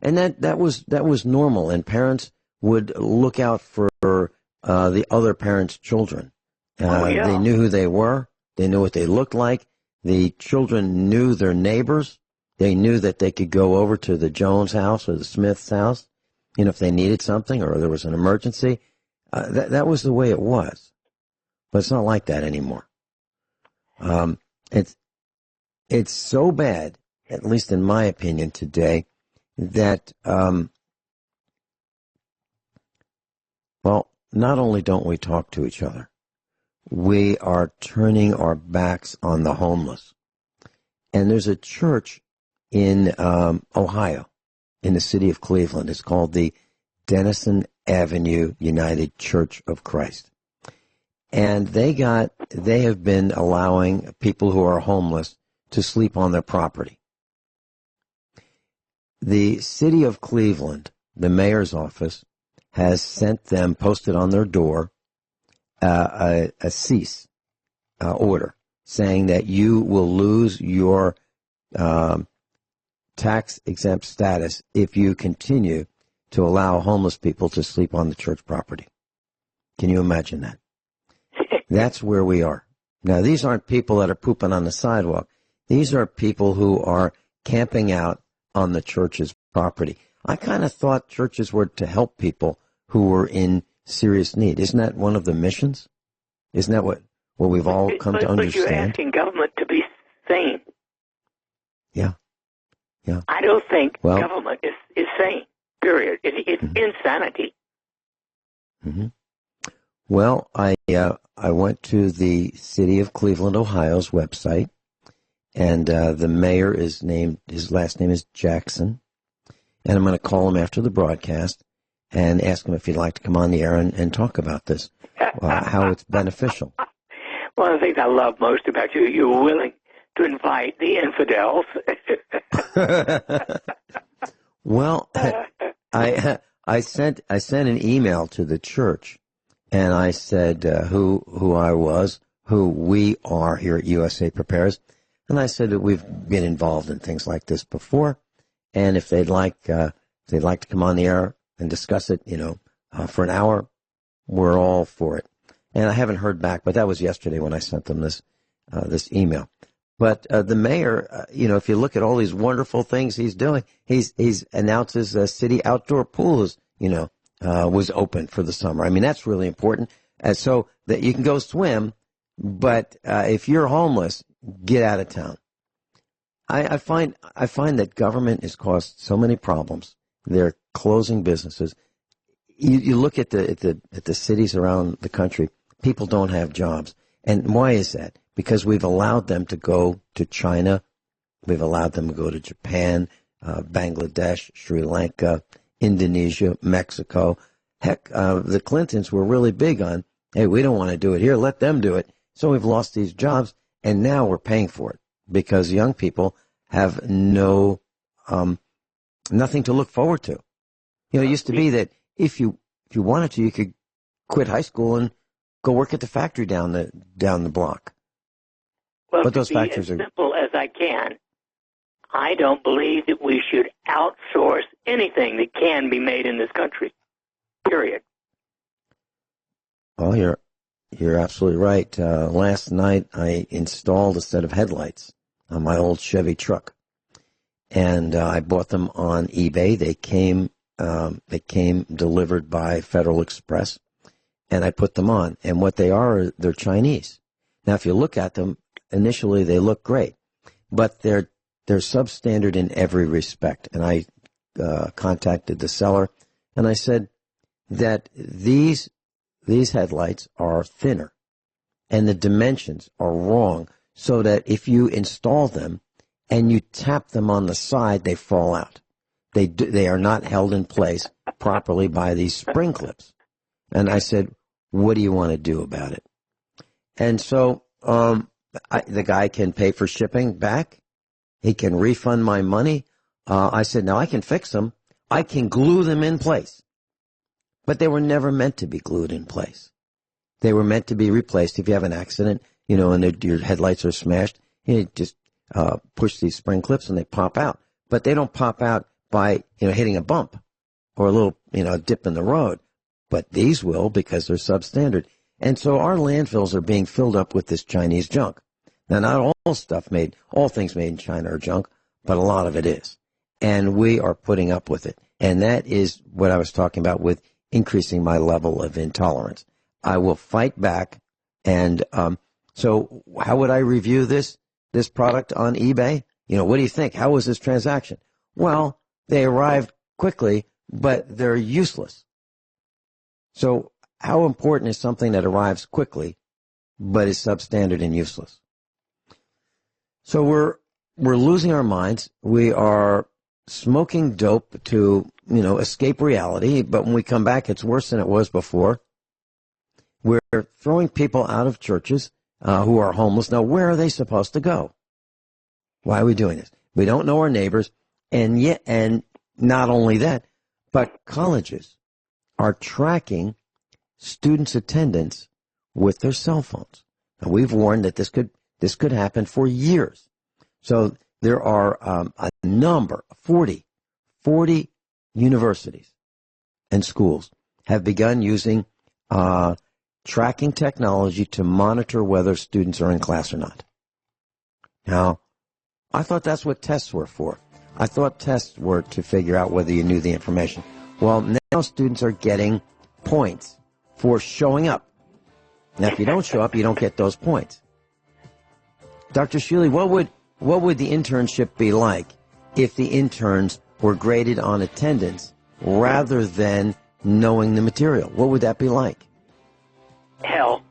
And that was normal, and parents would look out for the other parents' children. They knew who they were. They knew what they looked like. The children knew their neighbors. They knew that they could go over to the Jones house or the Smith's house, if they needed something or there was an emergency. That was the way it was. But it's not like that anymore. It's so bad, at least in my opinion today, that, not only don't we talk to each other, we are turning our backs on the homeless. And there's a church in Ohio, in the city of Cleveland. It's called the Denison Avenue United Church of Christ. And they have been allowing people who are homeless to sleep on their property. The city of Cleveland, the mayor's office, has sent them, posted on their door, a cease order saying that you will lose your tax-exempt status if you continue to allow homeless people to sleep on the church property. Can you imagine that? That's where we are. Now, these aren't people that are pooping on the sidewalk. These are people who are camping out on the church's property. I kind of thought churches were to help people who were in serious need. Isn't that one of the missions? Isn't that what we've all come to understand? But you're asking government to be sane. Yeah. Yeah. I don't think government is sane, period. It's insanity. Mm-hmm. Well, I went to the city of Cleveland, Ohio's website, and the mayor his last name is Jackson, and I'm going to call him after the broadcast and ask him if he'd like to come on the air and talk about this, how it's beneficial. One of the things I love most about you, you're willing to invite the infidels. Well, I sent an email to the church, and I said who I was, who we are here at USA Prepares, and I said that we've been involved in things like this before, and if they'd like to come on the air and discuss it, for an hour, we're all for it. And I haven't heard back, but that was yesterday when I sent them this email. But the mayor, if you look at all these wonderful things he's doing, he's announces a city outdoor pool is, was open for the summer. I mean, that's really important. So that you can go swim, but if you're homeless, get out of town. I find that government has caused so many problems. They're closing businesses. You look at the cities around the country, people don't have jobs. And why is that? Because we've allowed them to go to China. We've allowed them to go to Japan, Bangladesh, Sri Lanka, Indonesia, Mexico. Heck, the Clintons were really big on, hey, we don't want to do it here. Let them do it. So we've lost these jobs, and now we're paying for it because young people have nothing to look forward to. It used to be that if you wanted to, you could quit high school and go work at the factory down the block. Well, but those to be factories as simple as I can, I don't believe that we should outsource anything that can be made in this country. Period. Well, you're absolutely right. Last night I installed a set of headlights on my old Chevy truck, and I bought them on eBay. They came delivered by Federal Express, and I put them on. And what they are, they're Chinese. Now, if you look at them, initially they look great, but they're substandard in every respect. And I contacted the seller, and I said that these headlights are thinner, and the dimensions are wrong, so that if you install them and you tap them on the side, they fall out. They are not held in place properly by these spring clips. And I said, what do you want to do about it? And so the guy can pay for shipping back. He can refund my money. I said, now I can fix them. I can glue them in place. But they were never meant to be glued in place. They were meant to be replaced. If you have an accident, and your headlights are smashed, you just push these spring clips and they pop out. But they don't pop out by, hitting a bump or a little, dip in the road. But these will because they're substandard. And so our landfills are being filled up with this Chinese junk. Now, not all things made in China are junk, but a lot of it is. And we are putting up with it. And that is what I was talking about with increasing my level of intolerance. I will fight back. And so how would I review this product on eBay? What do you think? How was this transaction? Well, they arrived quickly, but they're useless. So how important is something that arrives quickly, but is substandard and useless? So we're losing our minds. We are smoking dope to, escape reality. But when we come back, it's worse than it was before. We're throwing people out of churches who are homeless. Now, where are they supposed to go? Why are we doing this? We don't know our neighbors. And not only that, but colleges are tracking students' attendance with their cell phones. Now, we've warned that this could happen for years. So there are a number, 40 universities and schools have begun using tracking technology to monitor whether students are in class or not. Now, I thought that's what tests were for. I thought tests were to figure out whether you knew the information. Well, now students are getting points for showing up. Now, if you don't show up, you don't get those points. Dr. Shealy, what would the internship be like if the interns were graded on attendance rather than knowing the material? What would that be like? Hell.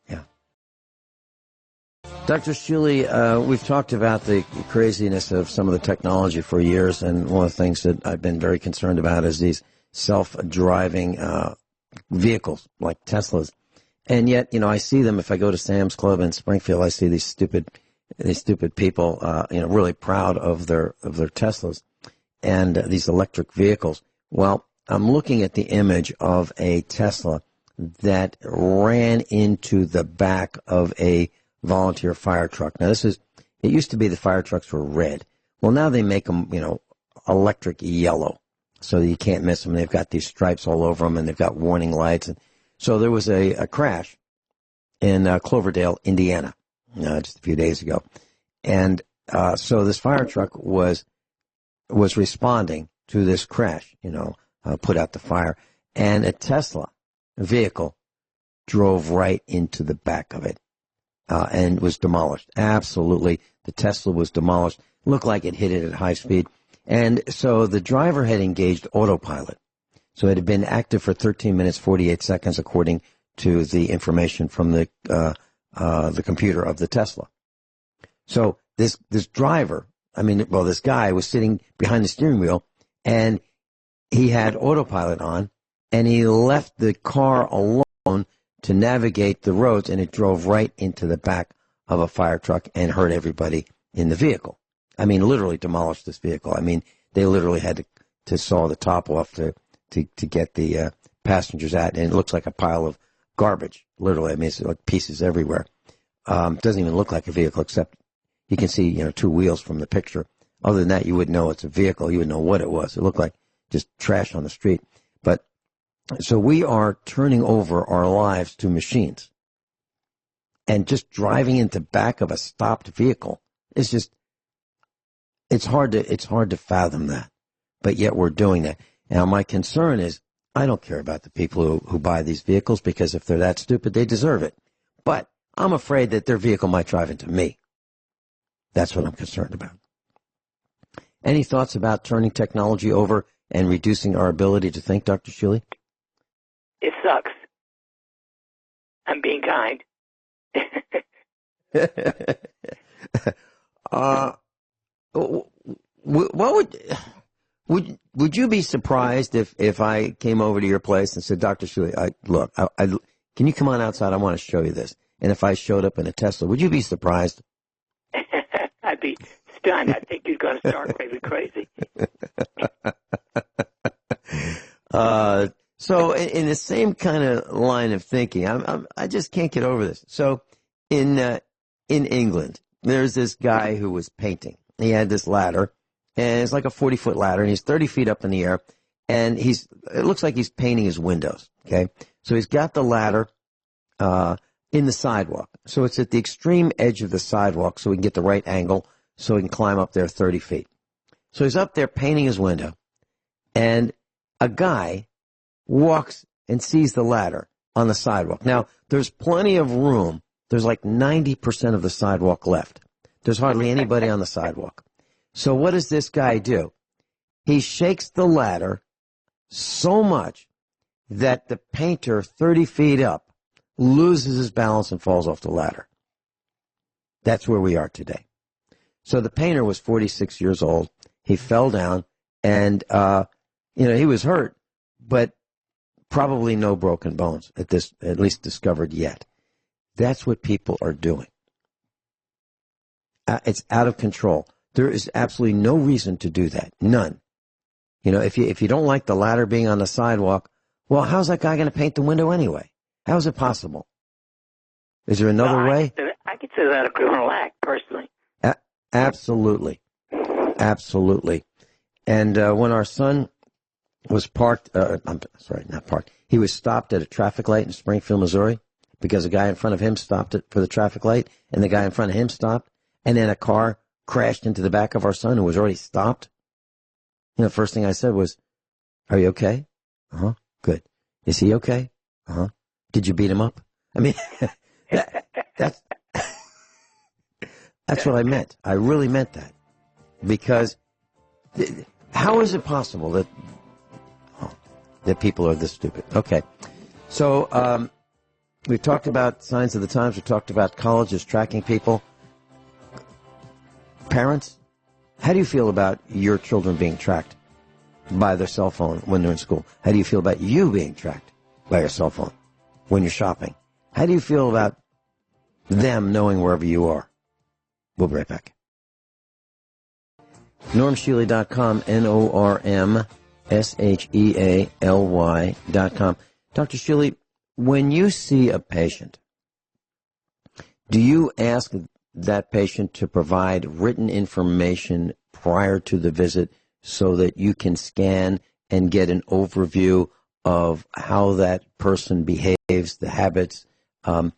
Yeah. Dr. Shealy, we've talked about the craziness of some of the technology for years, and one of the things that I've been very concerned about is these self-driving vehicles like Teslas. And yet, I see them if I go to Sam's Club in Springfield. I see these stupid people, really proud of their Teslas and these electric vehicles. Well, I'm looking at the image of a Tesla that ran into the back of a volunteer fire truck. Now, it used to be the fire trucks were red. Well, now they make them, electric yellow so that you can't miss them. They've got these stripes all over them and they've got warning lights. And so there was a crash in Cloverdale, Indiana, just a few days ago. And so this fire truck was responding to this crash, put out the fire. And a Tesla vehicle drove right into the back of it and was demolished. Absolutely. The Tesla was demolished. Looked like it hit it at high speed. And so the driver had engaged autopilot. So it had been active for 13 minutes, 48 seconds, according to the information from the computer of the Tesla. So this driver, this guy was sitting behind the steering wheel, and he had autopilot on, and he left the car alone to navigate the roads, and it drove right into the back of a fire truck and hurt everybody in the vehicle. Literally demolished this vehicle. They literally had to saw the top off to get the passengers out, and it looks like a pile of garbage, literally. It's like pieces everywhere. Doesn't even look like a vehicle, except you can see, two wheels from the picture. Other than that, you wouldn't know it's a vehicle. You would know what it was. It looked like just trash on the street. But so we are turning over our lives to machines, and just driving into the back of a stopped vehicle is just, it's hard to fathom that. But yet we're doing that. Now, my concern is I don't care about the people who buy these vehicles, because if they're that stupid, they deserve it. But I'm afraid that their vehicle might drive into me. That's what I'm concerned about. Any thoughts about turning technology over and reducing our ability to think, Dr. Shealy? It sucks. I'm being kind. What would you be surprised if I came over to your place and said, Dr. Shealy, can you come on outside? I want to show you this. And if I showed up in a Tesla, would you be surprised? I'd be stunned. I think you're going to start maybe crazy. So in the same kind of line of thinking, I just can't get over this. So in England, there's this guy who was painting. He had this ladder, and it's like a 40-foot ladder, and he's 30 feet up in the air, and it looks like he's painting his windows, okay? So he's got the ladder in the sidewalk. So it's at the extreme edge of the sidewalk so he can get the right angle so he can climb up there 30 feet. So he's up there painting his window, and a guy walks and sees the ladder on the sidewalk. Now, there's plenty of room. There's like 90% of the sidewalk left. There's hardly anybody on the sidewalk. So what does this guy do? He shakes the ladder so much that the painter 30 feet up loses his balance and falls off the ladder. That's where we are today. So the painter was 46 years old. He fell down, and he was hurt, but probably no broken bones at least discovered yet. That's what people are doing. It's out of control. There is absolutely no reason to do that. None. If you don't like the ladder being on the sidewalk, well, how's that guy going to paint the window anyway? How is it possible? Is there another way? I consider that a criminal act, personally. Absolutely. Absolutely. And when our son was he was stopped at a traffic light in Springfield, Missouri, because a guy in front of him stopped for the traffic light, and the guy in front of him stopped, and then a car crashed into the back of our son who was already stopped. The first thing I said was, "Are you okay?" "Uh-huh." "Good." "Is he okay?" "Uh-huh." "Did you beat him up?" I mean, that's what I meant. I really meant that. Because how is it possible that people are this stupid? Okay. So we've talked about signs of the times. We've talked about colleges tracking people. Parents, how do you feel about your children being tracked by their cell phone when they're in school? How do you feel about you being tracked by your cell phone when you're shopping? How do you feel about them knowing wherever you are? We'll be right back. NormShealy.com, NormShealy.com. Dr. Shealy, when you see a patient, do you ask that patient to provide written information prior to the visit so that you can scan and get an overview of how that person behaves, the habits, the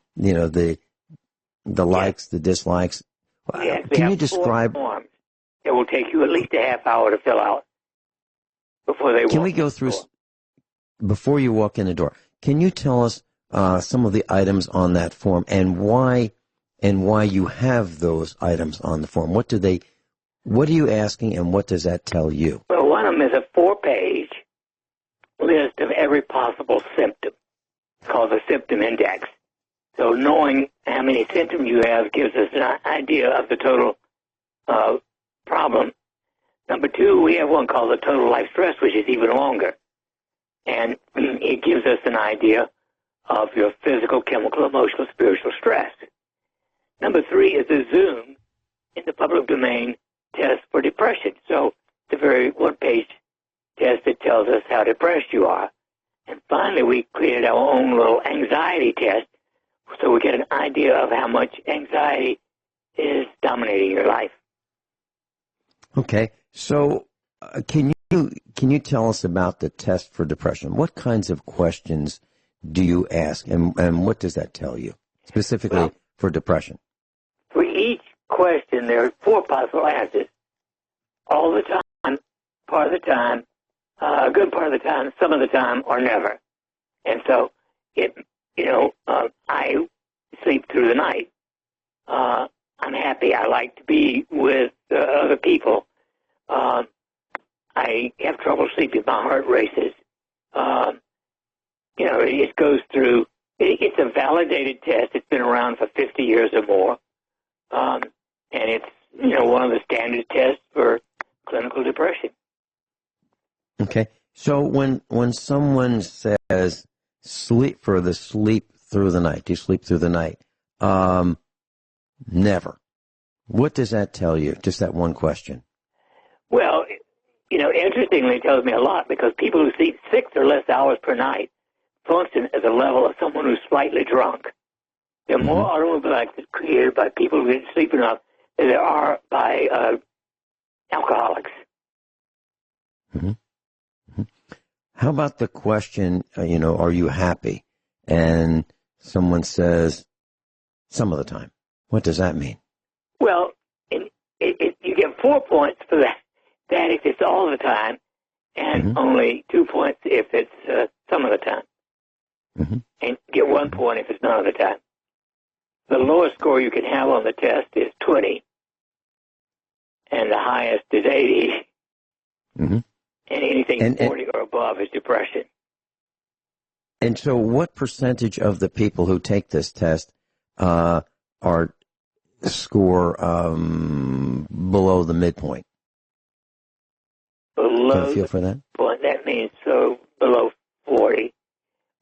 likes, the dislikes? Can you describe? It will take you at least a half hour to fill out before they walk. Can we go through, before you walk in the door, can you tell us some of the items on that form and why you have those items on the form? What are you asking, and what does that tell you? Well, one of them is a 4-page list of every possible symptom. It's called the symptom index. So knowing how many symptoms you have gives us an idea of the total problem. Number 2, we have one called the total life stress, which is even longer. And it gives us an idea of your physical, chemical, emotional, spiritual stress. Number 3 is the Zoom in the public domain test for depression. So it's a very one-page test that tells us how depressed you are. And finally, we created our own little anxiety test so we get an idea of how much anxiety is dominating your life. Okay, so can you tell us about the test for depression? What kinds of questions do you ask, and what does that tell you, specifically for depression? For each question, there are 4 possible answers. All the time, part of the time, a good part of the time, some of the time, or never. And so, I sleep through the night. I'm happy. I like to be with other people. I have trouble sleeping. My heart races. It goes through. It's a validated test. It's been around for 50 years or more. And it's, one of the standard tests for clinical depression. Okay. So when someone says sleep through the night, do you sleep through the night? Never. What does that tell you? Just that one question. Well, interestingly, it tells me a lot because people who sleep 6 or less hours per night function at the level of someone who's slightly drunk. There are more automobile accidents created by people who didn't sleep enough than there are by alcoholics. Mm-hmm. Mm-hmm. How about the question, are you happy? And someone says, some of the time. What does that mean? Well, you get 4 points for that if it's all the time, and only 2 points if it's some of the time. Mm-hmm. And get 1 point if it's none of the time. The lowest score you can have on the test is 20, and the highest is 80. Mm-hmm. And anything 40 or above is depression. And so what percentage of the people who take this test score below the midpoint? Below Do you have a feel for that? Point, that means so below 40.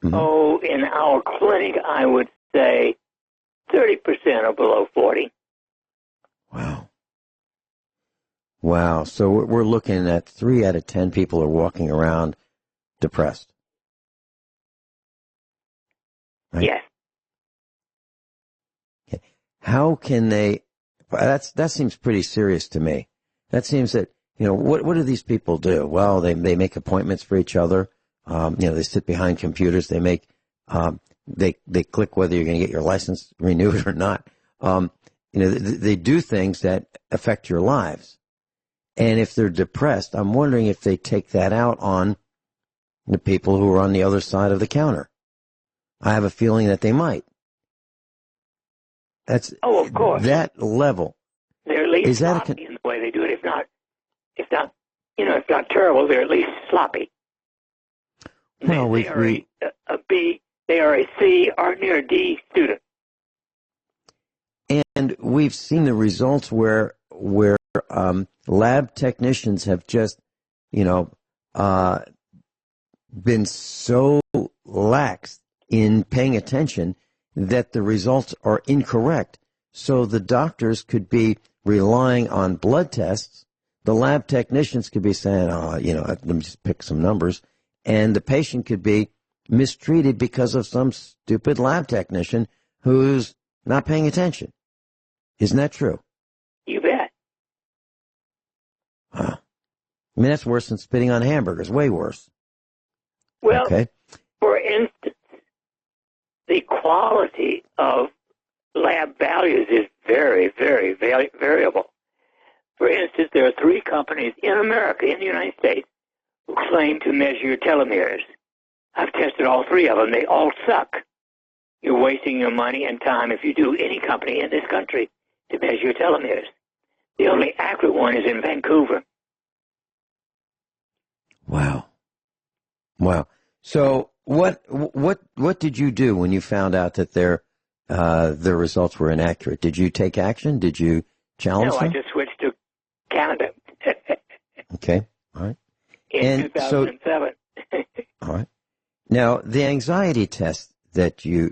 Mm-hmm. Oh, in our clinic, I would say 30% are below 40. Wow. So we're looking at 3 out of 10 people are walking around depressed. Right? Yes. Okay. How can they? That seems pretty serious to me. That seems that what do these people do? Well, they make appointments for each other. They sit behind computers. They make they click whether you're going to get your license renewed or not. They do things that affect your lives. And if they're depressed, I'm wondering if they take that out on the people who are on the other side of the counter. I have a feeling that they might. Of course. That level. They're at least sloppy in the way they do it. If not terrible, they're at least sloppy. Well, they are a B, they are a C or near D student. And we've seen the results where lab technicians have just, been so lax in paying attention that the results are incorrect. So the doctors could be relying on blood tests. The lab technicians could be saying, let me just pick some numbers. And the patient could be mistreated because of some stupid lab technician who's not paying attention. Isn't that true? You bet. Wow. I mean, that's worse than spitting on hamburgers. Way worse. Well, okay. For instance, the quality of lab values is very, very variable. For instance, there are 3 companies in America, in the United States, who claim to measure your telomeres. I've tested all 3 of them. They all suck. You're wasting your money and time if you do any company in this country to measure your telomeres. The only accurate one is in Vancouver. Wow. So what did you do when you found out that their results were inaccurate? Did you take action? Did you challenge them? No, I just switched to Canada. Okay. All right. In 2007. All right. Now, the anxiety test that you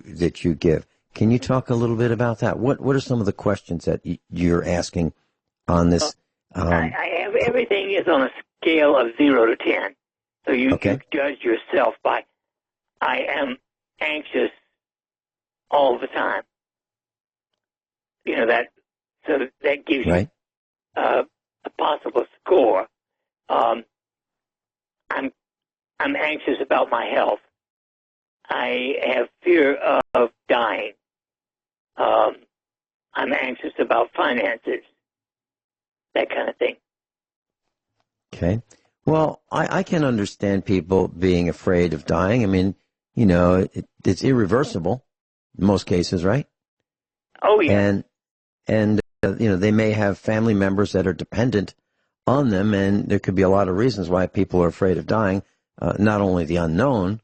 give, can you talk a little bit about that? What are some of the questions that you're asking on this? I have everything is on a scale of 0 to 10. So you judge yourself by, I am anxious all the time. That gives you a possible score. I'm anxious about my health. I have fear of dying. I'm anxious about finances. That kind of thing. Okay. Well, I can understand people being afraid of dying. I mean, it's irreversible in most cases, right? Oh, yeah. And they may have family members that are dependent on them, and there could be a lot of reasons why people are afraid of dying, not only the unknown,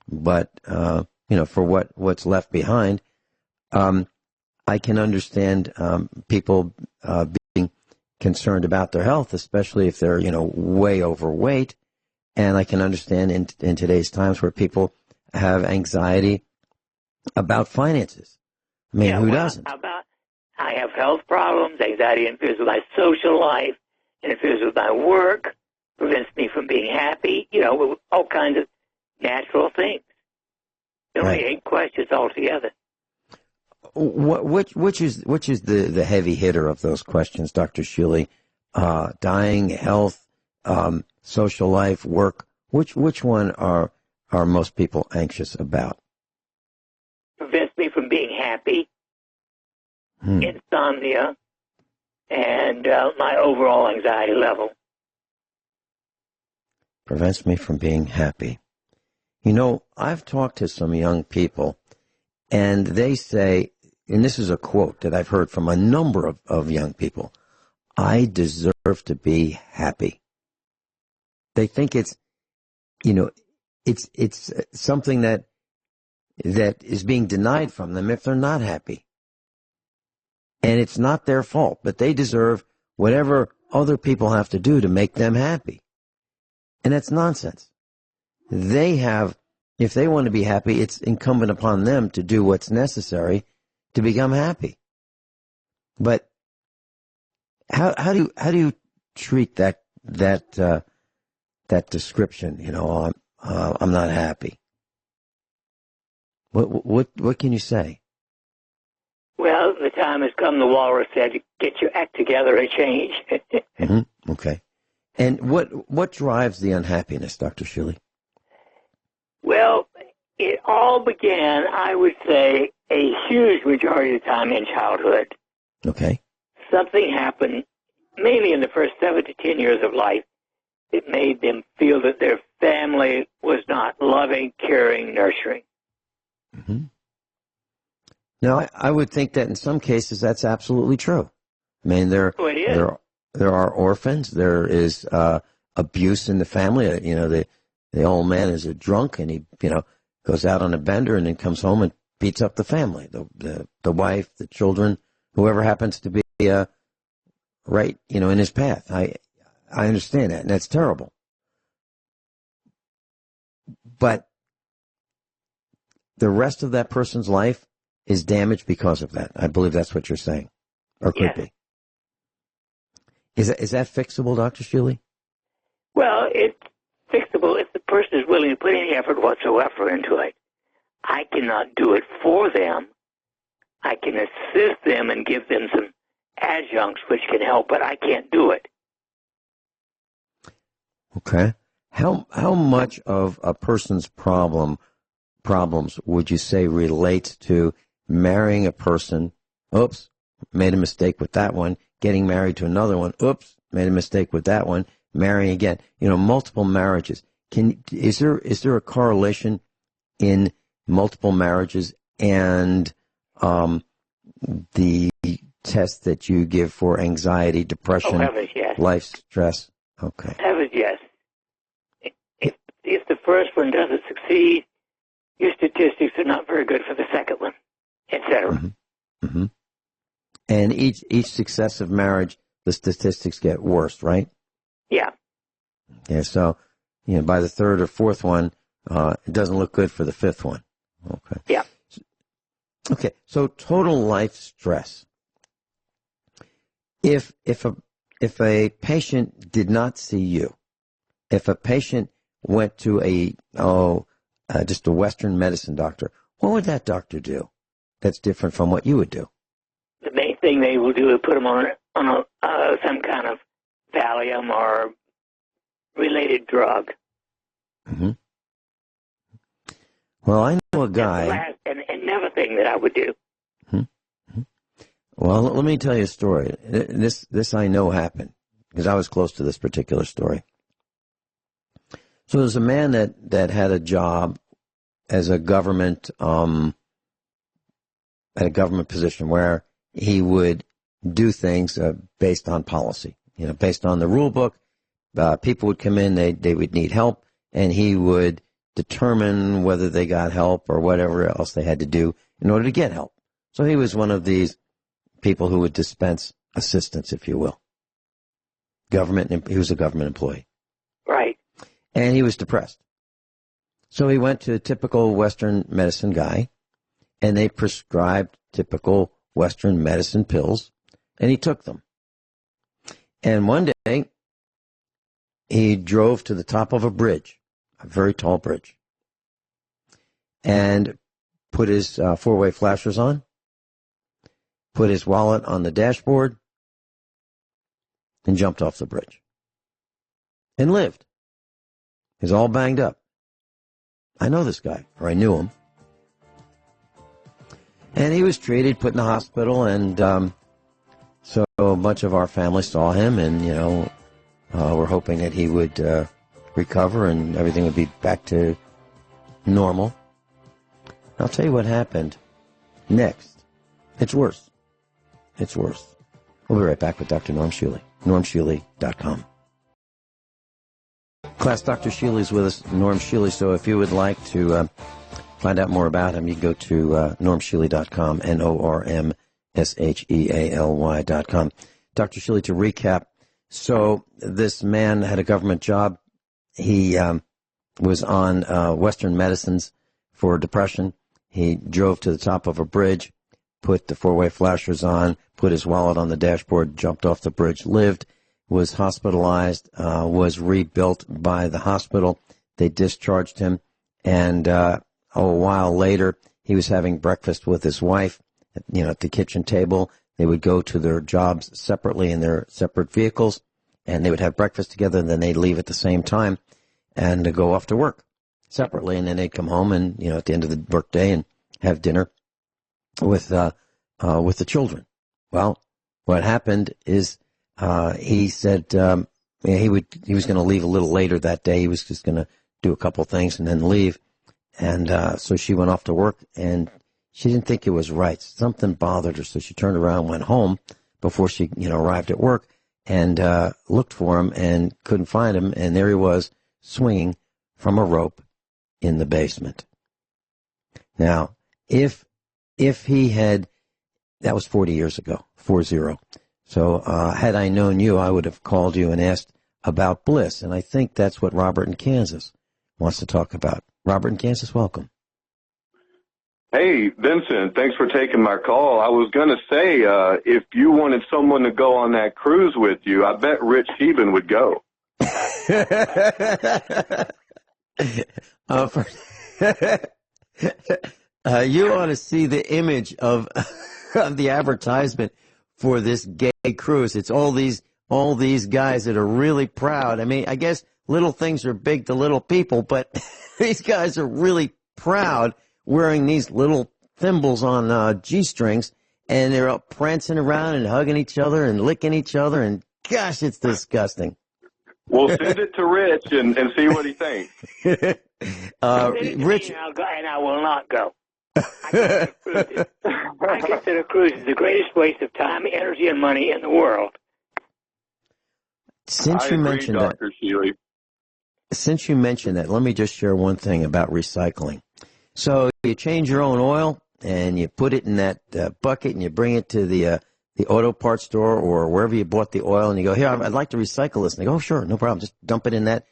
but, for what's left behind. I can understand people being concerned about their health, especially if they're, way overweight. And I can understand in today's times where people have anxiety about finances. I mean, who doesn't? I have health problems. Anxiety interferes with my social life, interferes with my work, prevents me from being happy, all kinds of natural things. There are only 8 questions altogether. which is the heavy hitter of those questions, Dr. Shealy? Dying, health, social life, work. Which one are most people anxious about? Prevents me from being happy, insomnia, and my overall anxiety level. Prevents me from being happy. You know, I've talked to some young people, and they say, and this is a quote that I've heard from a number of young people, I deserve to be happy. They think it's, you know, it's something that is being denied from them if they're not happy. And it's not their fault, but they deserve whatever other people have to do to make them happy. And that's nonsense. If they want to be happy, it's incumbent upon them to do what's necessary to become happy. But how do you treat that description? You know, I'm not happy. What can you say? Well, the time has come, the walrus said, to get your act together and change. Mm-hmm. Okay. And what drives the unhappiness, Dr. Shealy? Well, it all began, I would say, a huge majority of the time in childhood. Okay. Something happened, mainly in the first 7 to 10 years of life. It made them feel that their family was not loving, caring, nurturing. Mm-hmm. Now, I would think that in some cases that's absolutely true. I mean, there are orphans. There is abuse in the family. You know, the old man is a drunk, and he, you know, goes out on a bender and then comes home and beats up the family, the wife, the children, whoever happens to be right, you know, in his path. I understand that, and that's terrible. But the rest of that person's life is damaged because of that. I believe that's what you're saying, or could be. Is that fixable, Dr. Shealy? Well, it's fixable if the person is willing to put any effort whatsoever into it. I cannot do it for them. I can assist them and give them some adjuncts which can help, but I can't do it. Okay. How much of a person's problems would you say relates to marrying a person? Oops, made a mistake with that one. Getting married to another one. Oops, made a mistake with that one. Marrying again. You know, multiple marriages. Is there a correlation in multiple marriages and the test that you give for anxiety, depression, yes. Life stress? Okay. Heavens, yes. If the first one doesn't succeed, your statistics are not very good for the second one, etc. Mm-hmm. Mm-hmm. And each successive marriage, the statistics get worse, right? Yeah. Yeah. So, you know, by the third or fourth one, it doesn't look good for the fifth one. Okay. Yeah. Okay. So total life stress. If a patient did not see you, if a patient went to just a Western medicine doctor, what would that doctor do that's different from what you would do? The main thing they will do is put them on some kind of Valium or related drug. Mm-hmm. Well, I know a guy. And another thing that I would do. Mm-hmm. Well, let me tell you a story. This I know happened because I was close to this particular story. So there's a man that had a job as a government, at a government position where he would do things based on policy, you know, based on the rule book. People would come in, they would need help, and he would determine whether they got help or whatever else they had to do in order to get help. So he was one of these people who would dispense assistance, if you will. He was a government employee. Right. And he was depressed. So he went to a typical Western medicine guy, and they prescribed typical Western medicine pills, and he took them. And one day, he drove to the top of a bridge, a very tall bridge, and put his four-way flashers on put his wallet on the dashboard, and jumped off the bridge. And lived. He's all banged up. I know this guy, or I knew him. And he was treated, put in the hospital, and so a bunch of our family saw him, and, we're hoping that he would recover and everything would be back to normal. I'll tell you what happened next. It's worse. It's worse. We'll be right back with Dr. Norm Shealy. NormShealy.com. Class, Dr. Shealy is with us, Norm Shealy. So if you would like to find out more about him, you can go to NormShealy.com, NormShealy.com. Dr. Shealy, to recap, so this man had a government job. He was on Western medicines for depression. He drove to the top of a bridge, put the four-way flashers on, put his wallet on the dashboard, jumped off the bridge, lived, was hospitalized, was rebuilt by the hospital. They discharged him, and a while later, he was having breakfast with his wife, at the kitchen table. They would go to their jobs separately in their separate vehicles, and they would have breakfast together, and then they'd leave at the same time and go off to work separately, and then they'd come home and, at the end of the workday and have dinner with the children. Well, what happened is he said he was going to leave a little later that day. He was just going to do a couple things and then leave. And so she went off to work, and she didn't think it was right. Something bothered her, so she turned around and went home before she, arrived at work and looked for him and couldn't find him. And there he was, swinging from a rope in the basement. Now, if he had, that was 40 years ago, 40. So had I known you, I would have called you and asked about bliss. And I think that's what Robert in Kansas wants to talk about. Robert in Kansas, welcome. Hey, Vincent, thanks for taking my call. I was going to say, if you wanted someone to go on that cruise with you, I bet Rich Shealy would go. You ought to see the image of the advertisement for this gay cruise. It's all these guys that are really proud. I mean, I guess little things are big to little people, but these guys are really proud wearing these little thimbles on G-strings, and they're up prancing around and hugging each other and licking each other, and gosh, it's disgusting. Well, send it to Rich and see what he thinks. Rich, and I will not go. I consider cruises the greatest waste of time, energy, and money in the world. Since you mentioned that, Dr. Shealy. Since you mentioned that, let me just share one thing about recycling. So you change your own oil and you put it in that bucket and you bring it to the auto parts store or wherever you bought the oil, and you go, here, I'd like to recycle this. And they go, oh, sure, no problem. Just dump it in that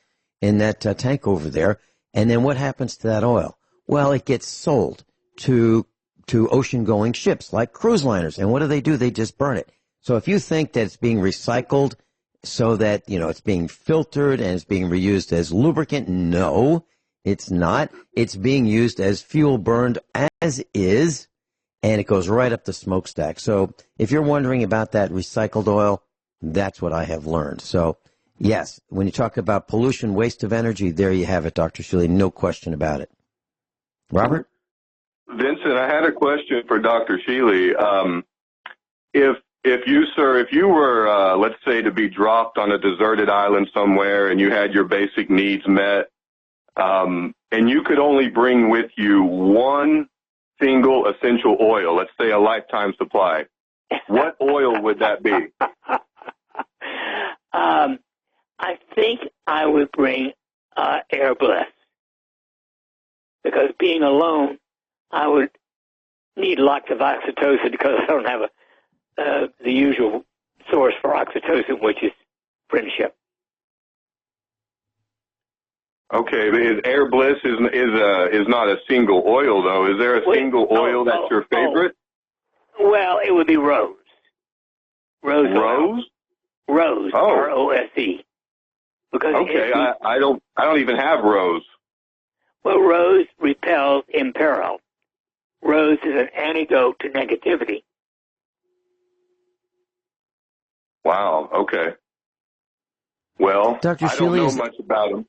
tank over there. And then what happens to that oil? Well, it gets sold to ocean-going ships like cruise liners. And what do? They just burn it. So if you think that it's being recycled so that, it's being filtered and it's being reused as lubricant, no, it's not. It's being used as fuel burned as is, and it goes right up the smokestack. So if you're wondering about that recycled oil, that's what I have learned. So, yes, when you talk about pollution, waste of energy, there you have it, Dr. Shealy, no question about it. Robert? Vincent, I had a question for Dr. Shealy. If you were, let's say, to be dropped on a deserted island somewhere and you had your basic needs met, and you could only bring with you one single essential oil, let's say a lifetime supply, what oil would that be? I think I would bring Air Bliss, because being alone, I would need lots of oxytocin because I don't have the usual source for oxytocin, which is friendship. Okay, Air Bliss is not a single oil, though. Is there a single oil that's your favorite? Well, it would be Rose. Rose? Rose, R-O-S-E. Because okay, I don't even have Rose. Well, Rose repels imperil. Rose is an antidote to negativity. Wow. Okay. Well, Dr. I don't Shealy, know much about them.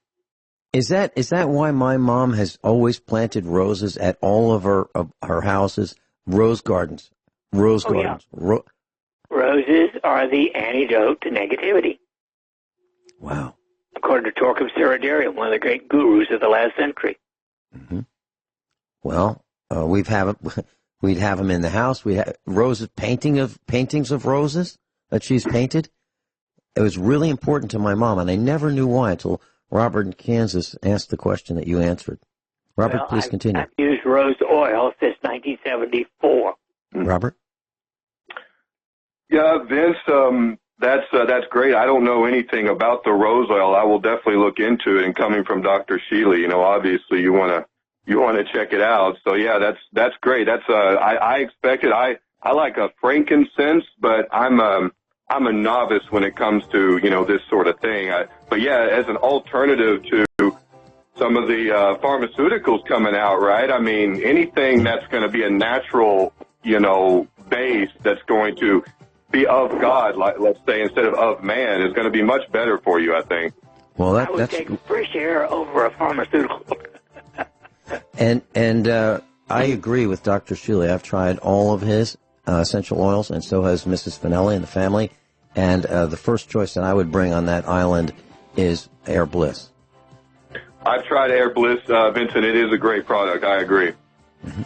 is that why my mom has always planted roses at all of her houses? Rose gardens. Rose gardens. Yeah. Roses are the antidote to negativity. Wow. According to Torquem Siridarium, one of the great gurus of the last century. Mm-hmm. Well, we'd have them in the house. We have roses, paintings of roses that she's painted. It was really important to my mom, and I never knew why until Robert in Kansas asked the question that you answered. Robert, please continue. I've used rose oil since 1974. Robert? Yeah, Vince, that's great. I don't know anything about the rose oil. I will definitely look into it. And coming from Dr. Shealy, obviously you want to check it out. So yeah, that's great. I expected. I like a frankincense, but I'm a novice when it comes to this sort of thing. But yeah, as an alternative to some of the pharmaceuticals coming out, right? I mean, anything that's going to be a natural, base that's going to be of God, let's say, instead of man, is going to be much better for you, I think. Well, I would take fresh air over a pharmaceutical. And I agree with Dr. Shealy. I've tried all of his essential oils, and so has Mrs. Finelli and the family. And the first choice that I would bring on that island is Air Bliss. I've tried Air Bliss, Vincent. It is a great product. I agree. Mm-hmm.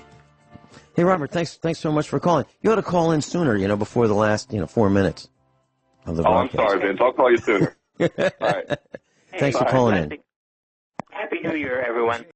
Hey, Robert, thanks so much for calling. You ought to call in sooner, before the last, 4 minutes of the broadcast. I'm sorry, Vince. I'll call you sooner. All right. Thanks for calling in. Happy New Year, everyone.